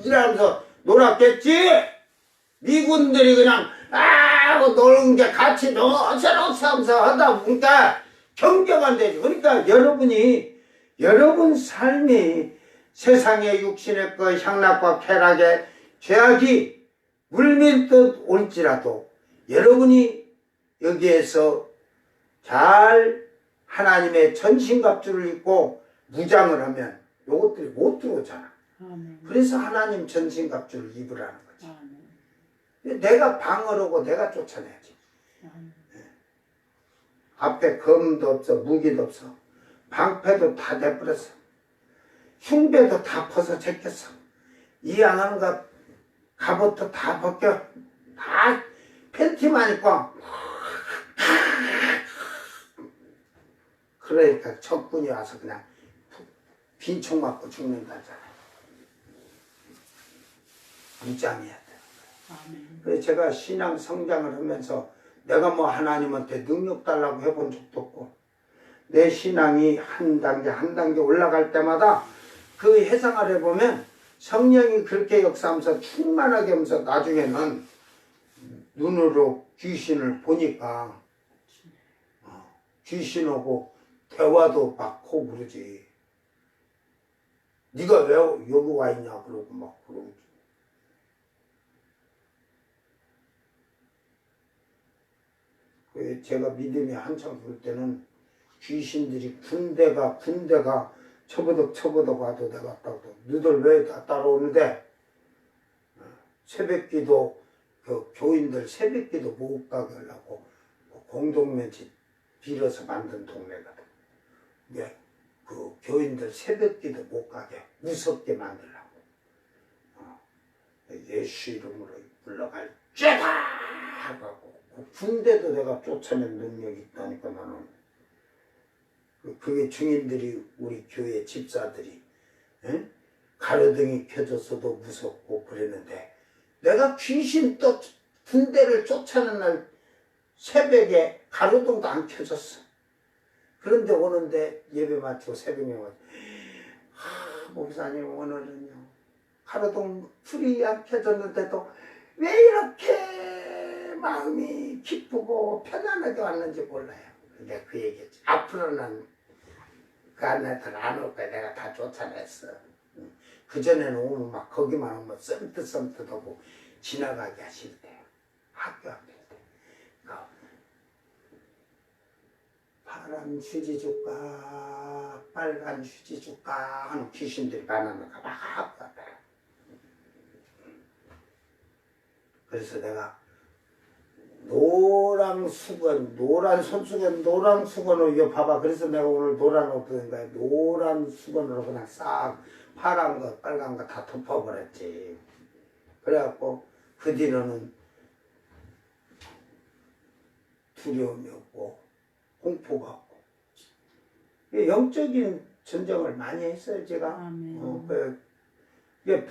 이러면서 놀았겠지. 미군들이 그냥 노는 게 같이 노세 하면서 하다 보니까 경계가 안 되지. 그러니까 여러분 삶이 세상의 육신의 것 향락과 쾌락의 죄악이 물밀듯 올지라도 여러분이 여기에서 잘 하나님의 전신갑주를 입고 무장을 하면 요것들이 못 들어오잖아. 아멘. 그래서 하나님 전신갑주를 입으라는 거지. 아멘. 내가 방어하고 내가 쫓아내야지. 아멘. 앞에 검도 없어, 무기도 없어, 방패도 다 내버렸어, 흉배도 다 벗어 제꼈어, 이 안 하는 거 갑옷도 다 벗겨, 다 팬티만 입고 그러니까 적군이 와서 그냥 빈총 맞고 죽는다잖아. 무장해야 돼. 아멘. 그래서 제가 신앙 성장을 하면서 내가 뭐 하나님한테 능력 달라고 해본 적도 없고 내 신앙이 한 단계 올라갈 때마다 그 해상을 해보면 성령이 그렇게 역사하면서 충만하게 하면서 나중에는 눈으로 귀신을 보니까 귀신하고 대화도 막 그러지. 네가 왜 여기 와 있냐 그러고 막 그러고. 제가 믿음이 한참 그럴 때는 귀신들이 군대가 처버덕 와도 내가 왔다고 너들 왜 다 따라오는데 새벽기도 그 교인들 새벽기도 못 가게 하려고 공동면치 빌어서 만든 동네거든. 이게 그 교인들 새벽기도 못 가게 무섭게 만들려고 예수 이름으로 물러갈 죄다 하고 군대도 내가 쫓아낸 능력이 있다니까 나는. 그게 증인들이 우리 교회 집사들이 가로등이 켜졌어도 무섭고 그랬는데 내가 귀신 또 군대를 쫓아낸 날 새벽에 가로등도 안 켜졌어. 그런데 오는데 예배 마치고 새벽에 와서 목사님 오늘은요 가로등 불이 안 켜졌는데도 왜 이렇게 마음이 기쁘고 편안하게 왔는지 몰라요. 근데 그 얘기했지. 앞으로는 그 안에들 안 올 거야. 내가 다 쫓아냈어. 그전에는 오면 막 거기만 오면 썸뜩하고 지나가게 하실대요. 학교 앞에 때. 파란 휴지 줄까 빨간 휴지 줄까 하는 귀신들이 많았는가 막 학교 앞에. 그래서 내가 노란 손수건 이거 봐봐. 그래서 내가 오늘 노란 옷 입은 거야. 노란 수건으로 그냥 싹 파란 거 빨간 거 다 덮어버렸지. 그래갖고 그 뒤로는 두려움이 없고 공포가 없고 영적인 전쟁을 많이 했어요 제가. 아멘.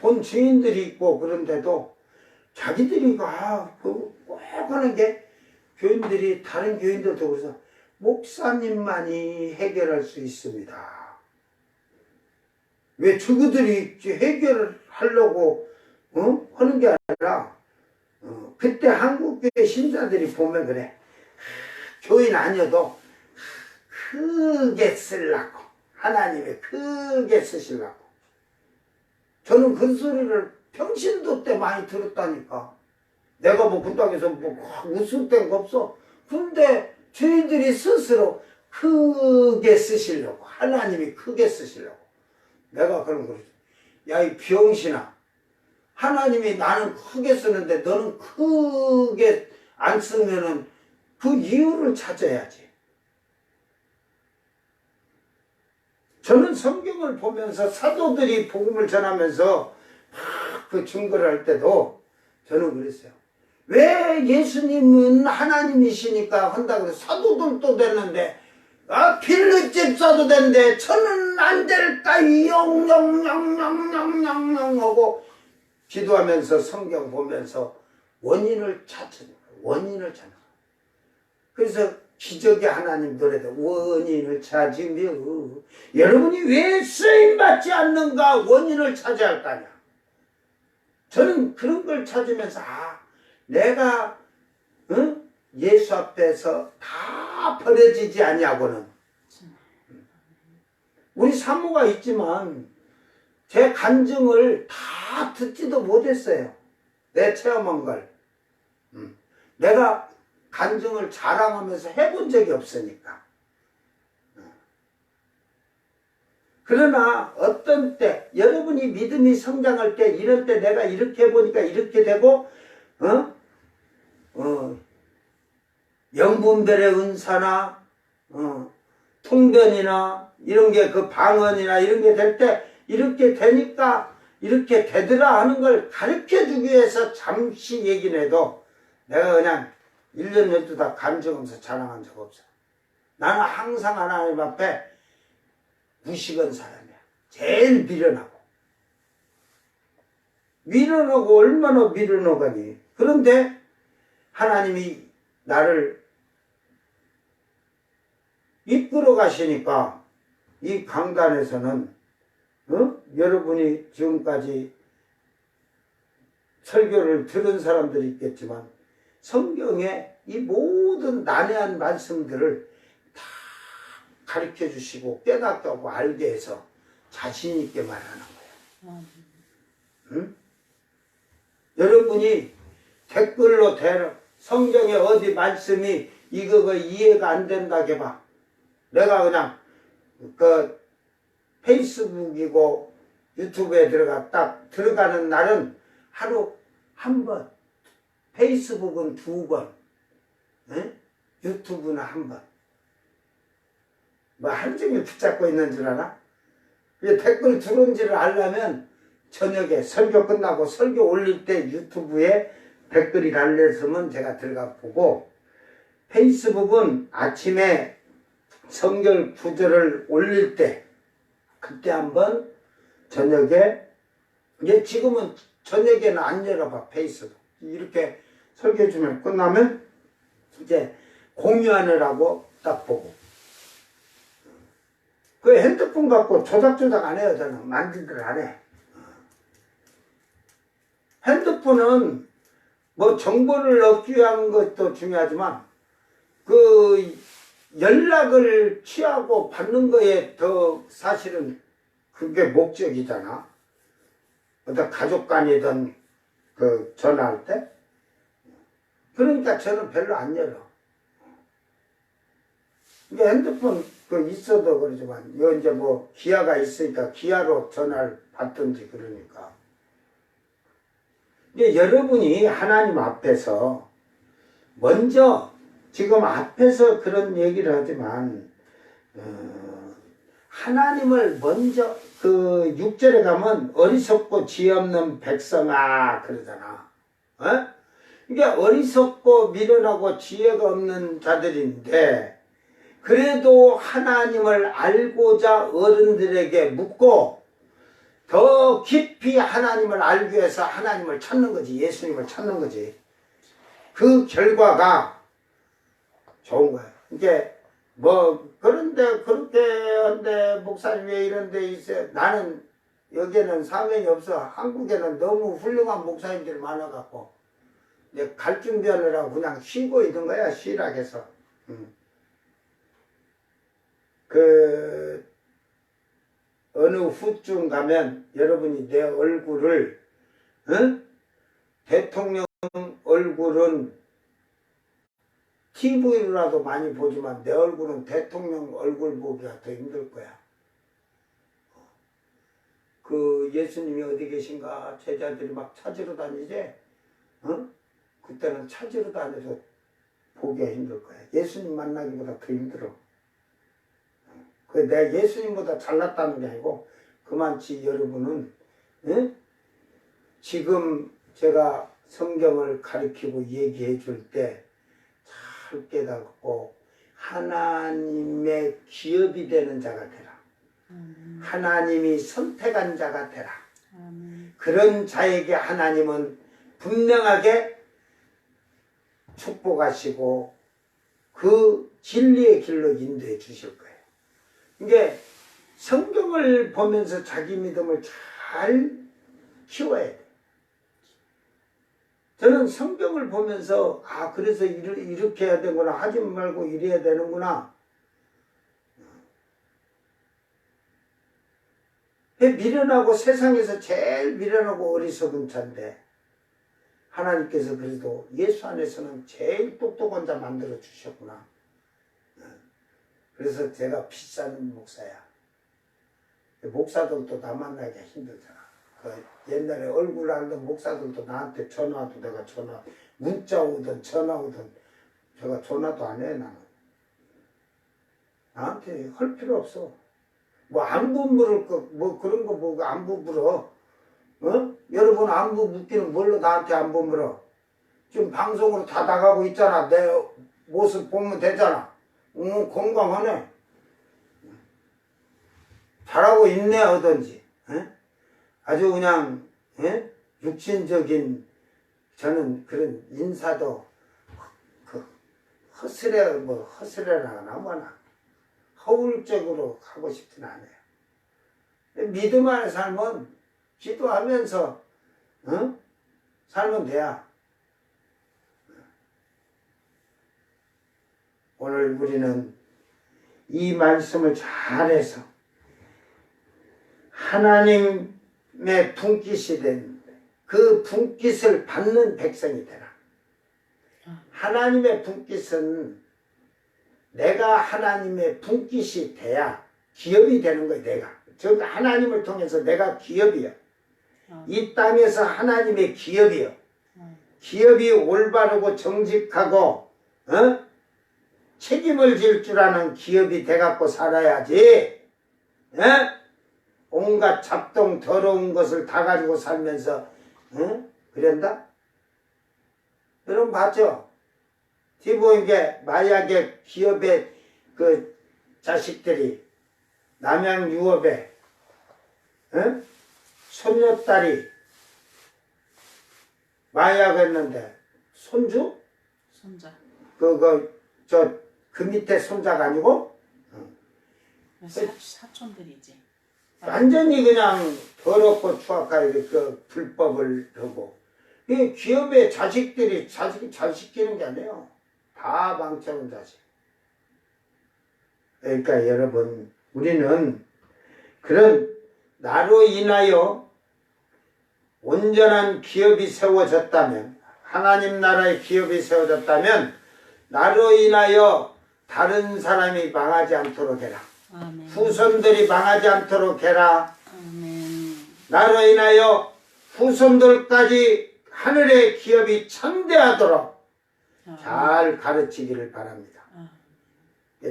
본 주인들이 있고 그런데도 자기들이 꼭 하는 게 교인들이 다른 교인들도 그래서 목사님만이 해결할 수 있습니다. 왜 저그들이 해결을 하려고 하는 게 아니라 그때 한국교회 신자들이 보면 그래. 교인 아니어도 크게 쓰려고 하나님이 크게 쓰시려고. 저는 그 소리를 평신도 때 많이 들었다니까. 내가 뭐 군당에서 뭐 우스운 거 없어. 근데 주인들이 스스로 크게 쓰시려고 하나님이 크게 쓰시려고. 내가 그런 거지. 야 이 병신아, 하나님이 나는 크게 쓰는데 너는 크게 안 쓰면은 그 이유를 찾아야지. 저는 성경을 보면서 사도들이 복음을 전하면서 막 그 증거를 할 때도 저는 그랬어요. 왜 예수님은 하나님이시니까 한다고 해서 사도들도 됐는데 필립 집사도 됐는데 저는 안 될까 영영영영영영 하고 기도하면서 성경 보면서 원인을 찾는 원인을 찾는. 그래서 기적의 하나님 노래도 원인을 찾으며 여러분이 왜 쓰임받지 않는가 원인을 찾아야 할 거 아니야. 저는 그런 걸 찾으면서 내가 예수 앞에서 다 버려지지 아니하고는 우리 사모가 있지만 제 간증을 다 듣지도 못했어요. 내 체험한 걸. 내가 간증을 자랑하면서 해본 적이 없으니까. 그러나 어떤 때 여러분이 믿음이 성장할 때 이럴 때 내가 이렇게 해보니까 이렇게 되고 영분별의 은사나 통변이나 이런 게 그 방언이나 이런 게 될 때 이렇게 되니까 이렇게 되더라 하는 걸 가르쳐 주기 위해서 잠시 얘기는 해도 내가 그냥 1년 12달 다 간증하면서 자랑한 적 없어. 나는 항상 하나님 앞에 무식한 사람이야. 제일 미련하고. 미련하고 얼마나 미련하가니. 그런데 하나님이 나를 이끌어 가시니까 이 강단에서는 여러분이 지금까지 설교를 들은 사람들이 있겠지만 성경의 이 모든 난해한 말씀들을 다 가르쳐 주시고 깨닫게 하고 알게 해서 자신 있게 말하는 거예요. 응? 여러분이 댓글로 성경에 어디 말씀이 이거가 이해가 안 된다 해봐. 내가 그냥 그 페이스북이고 유튜브에 딱 들어가는 날은 하루 한 번, 페이스북은 2번, 유튜브는 1번. 뭐 하루 종일 붙잡고 있는 줄 알아? 댓글 들어온지를 알려면 저녁에 설교 끝나고 설교 올릴 때 유튜브에 댓글이 달렸으면 제가 들어가 보고, 페이스북은 아침에 성경 구절을 올릴 때 그때 한번 저녁에, 이제 지금은 저녁에는 안 열어봐 페이스북. 이렇게 설교 주면 끝나면 이제 공유하느라고 딱 보고. 그 핸드폰 갖고 조작조작 안 해요. 저는 만지들 안 해. 핸드폰은 뭐 정보를 얻기 위한 것도 중요하지만 그 연락을 취하고 받는 거에 더 사실은 그게 목적이잖아. 어떤 가족 간이든 그 전화할 때. 그러니까 저는 별로 안 열어. 이게 핸드폰 그 있어도 그러지만 이거 이제 뭐 기아가 있으니까 기아로 전화를 받든지 그러니까. 이제 여러분이 하나님 앞에서 먼저 지금 앞에서 그런 얘기를 하지만 하나님을 먼저 그 6절에 가면 어리석고 지혜 없는 백성아 그러잖아. 이게 어리석고 미련하고 지혜가 없는 자들인데 그래도 하나님을 알고자 어른들에게 묻고 더 깊이 하나님을 알기 위해서 하나님을 찾는 거지. 예수님을 찾는 거지. 그 결과가 좋은 거야. 이게 뭐 그런데 그렇게 한데 목사님 왜 이런 데 있어요? 나는 여기에는 사명이 없어. 한국에는 너무 훌륭한 목사님들이 많아갖고 이제 갈 준비하느라고 그냥 쉬고 있는 거야. 쉬라고 해서. 그 어느 후쯤 가면 여러분이 내 얼굴을 대통령 얼굴은 TV로라도 많이 보지만 내 얼굴은 대통령 얼굴 보기가 더 힘들 거야. 그 예수님이 어디 계신가 제자들이 막 찾으러 다니지? 그때는 찾으러 다녀서 보기가 힘들 거야. 예수님 만나기보다 더 힘들어. 내가 예수님보다 잘났다는 게 아니고 그만치 여러분은 지금 제가 성경을 가르치고 얘기해 줄 때 잘 깨닫고 하나님의 기업이 되는 자가 되라. 하나님이 선택한 자가 되라. 그런 자에게 하나님은 분명하게 축복하시고 그 진리의 길로 인도해 주실 거예요. 이게 성경을 보면서 자기 믿음을 잘 키워야 돼. 저는 성경을 보면서 그래서 이렇게 해야 되구나, 하지 말고 이래야 되는구나. 미련하고 세상에서 제일 미련하고 어리석은 자인데 하나님께서 그래도 예수 안에서는 제일 똑똑한 자 만들어 주셨구나. 그래서 제가 비싼 목사야. 목사들도 나 만나기가 힘들잖아. 옛날에 얼굴 알던 목사들도 나한테 전화도 내가 문자 오든 전화 오든 제가 전화도 안 해. 나는 나한테 할 필요 없어. 뭐 안부 물을 거 뭐 그런 거 뭐 안부 물어. 여러분 안부 묻기는 뭘로 나한테 안부 물어. 지금 방송으로 다 나가고 있잖아. 내 모습 보면 되잖아. 건강하네. 잘하고 있네 하든지. 아주 그냥 육신적인 저는 그런 인사도 허스레나 뭐나 허울적으로 하고 싶진 않아요. 믿음 안에 살면 기도하면서 살면 돼야. 오늘 우리는 이 말씀을 잘해서 하나님의 분깃이 된 그 분깃을 받는 백성이 되라. 하나님의 분깃은 내가 하나님의 분깃이 돼야 기업이 되는 거야. 내가 즉 하나님을 통해서 내가 기업이야. 이 땅에서 하나님의 기업이요. 기업이 올바르고 정직하고 책임을 질 줄 아는 기업이 돼갖고 살아야지. 온갖 잡동 더러운 것을 다 가지고 살면서 그런다? 여러분 봤죠? 뒤보이게 마약의 기업의 그 자식들이 남양 유업에 손녀딸이 마약했는데 손주? 손자. 그 밑에 손자가 아니고 사촌들이지. 완전히 그냥 더럽고 추악하게 그 불법을 하고 이 기업의 자식들이 자식 잘 시키는 게 아니에요. 다 망쳐놓은 자식. 그러니까 여러분 우리는 그런 나로 인하여 온전한 기업이 세워졌다면 하나님 나라의 기업이 세워졌다면 나로 인하여 다른 사람이 망하지 않도록 해라. 아멘. 후손들이 망하지 않도록 해라. 아멘. 나로 인하여 후손들까지 하늘의 기업이 창대하도록 잘 가르치기를 바랍니다.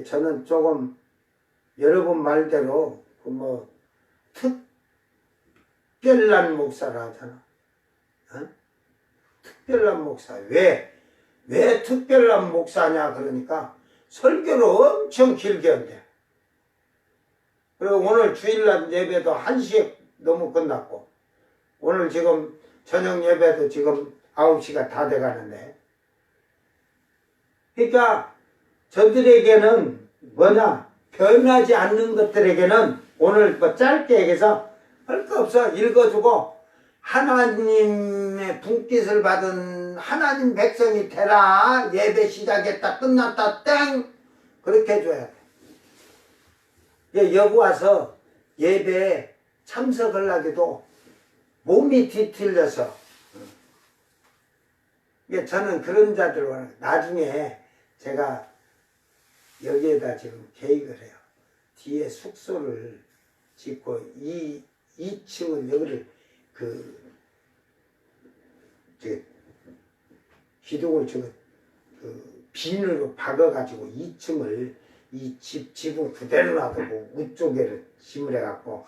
저는 조금 여러분 말대로 특별한 목사라 하잖아. 특별한 목사. 왜 특별한 목사냐 그러니까 설교를 엄청 길게 한대. 그리고 오늘 주일날 예배도 1시에 너무 끝났고 오늘 지금 저녁 예배도 지금 9시가 다 돼가는데 그러니까 저들에게는 뭐냐 변하지 않는 것들에게는 오늘 뭐 짧게 얘기해서 할 거 없어. 읽어주고 하나님의 분깃을 받은 하나님 백성이 되라. 예배 시작했다 끝났다 땡 그렇게 해줘야 돼. 여기 와서 예배에 참석하려고 몸이 뒤틀려서 저는 그런 자들 나중에 제가 여기에다 지금 계획을 해요. 뒤에 숙소를 짓고 2층을 여기를 기둥을 비늘로 박아가지고 2층을 이 지붕 그대로 놔두고 우쪽에를 짐을 해갖고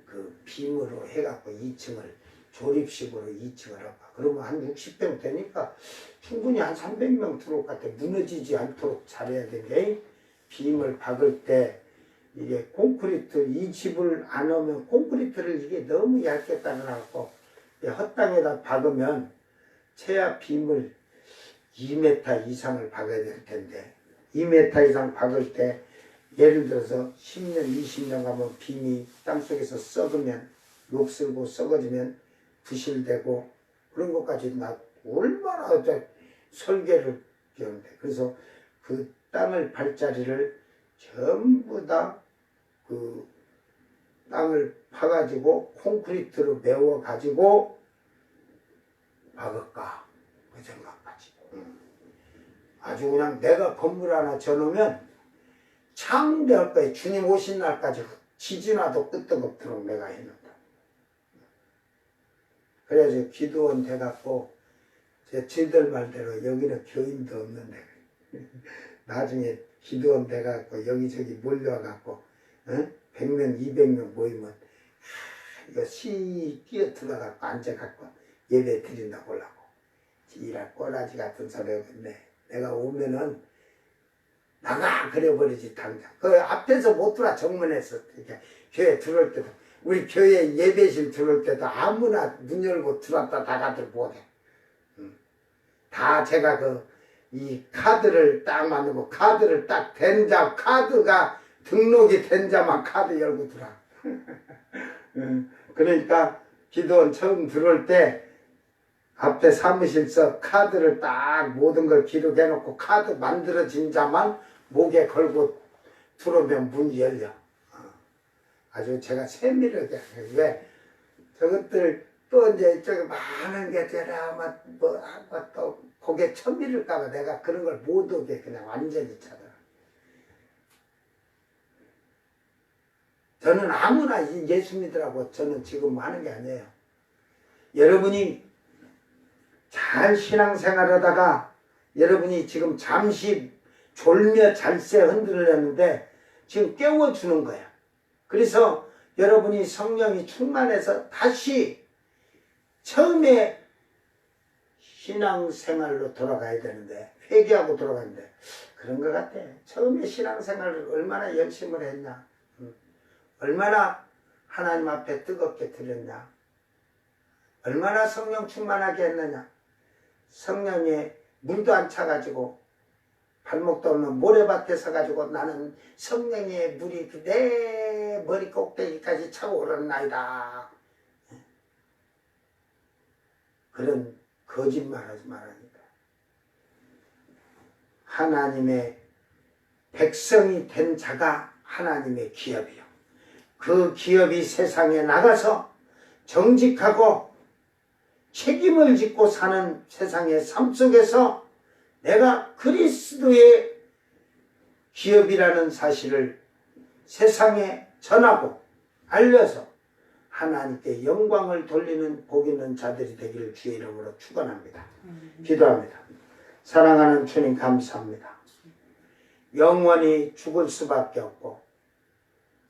그 빔으로 해갖고 2층을 조립식으로 2층을 할까. 그러면 한 60평 되니까 충분히 한 300명 들어올 것 같아. 무너지지 않도록 잘해야 되는데 빔을 박을 때 이게 콘크리트 이 집을 안 하면 콘크리트를 이게 너무 얇게 따라놔갖고 헛땅에다 박으면 최하 빔을 2m 이상을 박아야 될 텐데 2m 이상 박을 때 예를 들어서 10년 20년 가면 빔이 땅속에서 썩으면 녹슬고 썩어지면 부실되고 그런 것까지 나 얼마나 설계를 기억는데 그래서 그 땅을 발자리를 전부 다 그 땅을 파가지고 콘크리트로 메워가지고 박을까 그 생각까지. 아주 그냥 내가 건물 하나 져놓으면 창대할 거야. 주님 오신 날까지 지지나도 끄떡없도록 내가 해놓는다. 그래서 기도원 돼갖고 제 지들 말대로 여기는 교인도 없는데 나중에 기도원 돼갖고 여기저기 몰려와갖고 100명 200명 모이면 이거 시 뛰어 들어가갖고 앉아갖고 예배 드린다고 하려고 지랄 꼬라지 같은 소리 하겠네. 내가 오면은 나가 그래버리지 당장. 그 앞에서 못 들어와 정문에서 이렇게 교회 들어올 때도 우리 교회 예배실 들어올 때도 아무나 문 열고 들어왔다 나가들 못해. 다 제가 이 카드를 딱 만들고 카드를 딱 된 자 카드가 등록이 된 자만 카드 열고 들어와. 그러니까 기도원 처음 들어올 때 앞에 사무실서 카드를 딱 모든 걸 기록해놓고 카드 만들어진 자만 목에 걸고 들어오면 문이 열려. 아주 제가 세밀하게 해요. 왜? 저것들 또 이제 저기 많은 게 되라 또 고개 천밀을까봐 내가 그런 걸 못 오게 그냥 완전히 찾아. 저는 아무나 예수 믿으라고 저는 지금 하는 게 아니에요. 여러분이 잘 신앙생활 하다가 여러분이 지금 잠시 졸며 잘새 흔들렸는데 지금 깨워주는 거야. 그래서 여러분이 성령이 충만해서 다시 처음에 신앙생활로 돌아가야 되는데 회개하고 돌아가는데 그런 것 같아. 처음에 신앙생활을 얼마나 열심을 했냐. 얼마나 하나님 앞에 뜨겁게 드렸냐. 얼마나 성령 충만하게 했느냐. 성령에 물도 안 차가지고 발목도 없는 모래밭에 서가지고 나는 성령의 물이 내 머리 꼭대기까지 차고 오르나이다. 그런 거짓말하지 말아니까. 하나님의 백성이 된 자가 하나님의 기업이요. 그 기업이 세상에 나가서 정직하고 책임을 짓고 사는 세상의 삶 속에서 내가 그리스도의 기업이라는 사실을 세상에 전하고 알려서 하나님께 영광을 돌리는 복 있는 자들이 되기를 주의 이름으로 축원합니다. 기도합니다. 사랑하는 주님 감사합니다. 영원히 죽을 수밖에 없고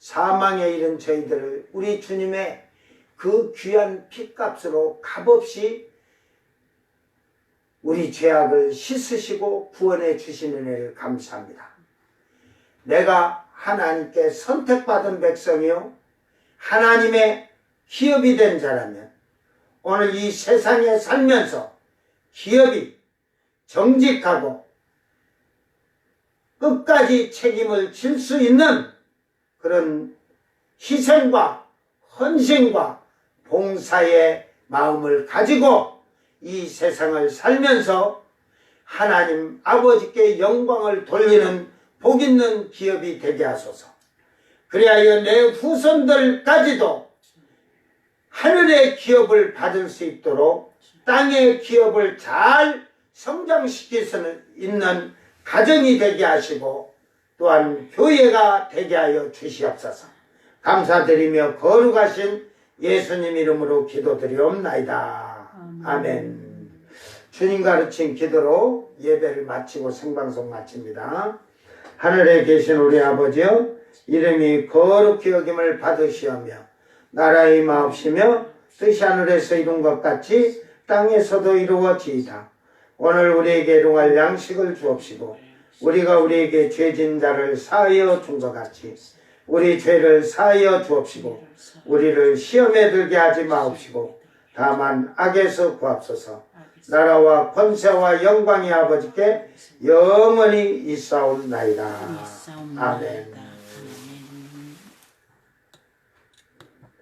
사망에 이른 저희들을 우리 주님의 그 귀한 피값으로 값없이 우리 죄악을 씻으시고 구원해 주시는 애를 감사합니다. 내가 하나님께 선택받은 백성이요 하나님의 기업이 된 자라면 오늘 이 세상에 살면서 기업이 정직하고 끝까지 책임을 질 수 있는 그런 희생과 헌신과 봉사의 마음을 가지고 이 세상을 살면서 하나님 아버지께 영광을 돌리는 복 있는 기업이 되게 하소서. 그리하여 내 후손들까지도 하늘의 기업을 받을 수 있도록 땅의 기업을 잘 성장시킬 수 있는 가정이 되게 하시고 또한 교회가 되게 하여 주시옵소서. 감사드리며 거룩하신 예수님 이름으로 기도드리옵나이다. 아멘. 주님 가르친 기도로 예배를 마치고 생방송 마칩니다. 하늘에 계신 우리 아버지여 이름이 거룩히 여김을 받으시오며 나라의 마옵시며 뜻이 하늘에서 이룬 것 같이 땅에서도 이루어지이다. 오늘 우리에게 일용할 양식을 주옵시고 우리가 우리에게 죄진 자를 사하여 준 것 같이 우리 죄를 사하여 주옵시고 우리를 시험에 들게 하지 마옵시고 다만 악에서 구합소서. 나라와 권세와 영광이 아버지께 영원히 있사옵나이다. 아멘.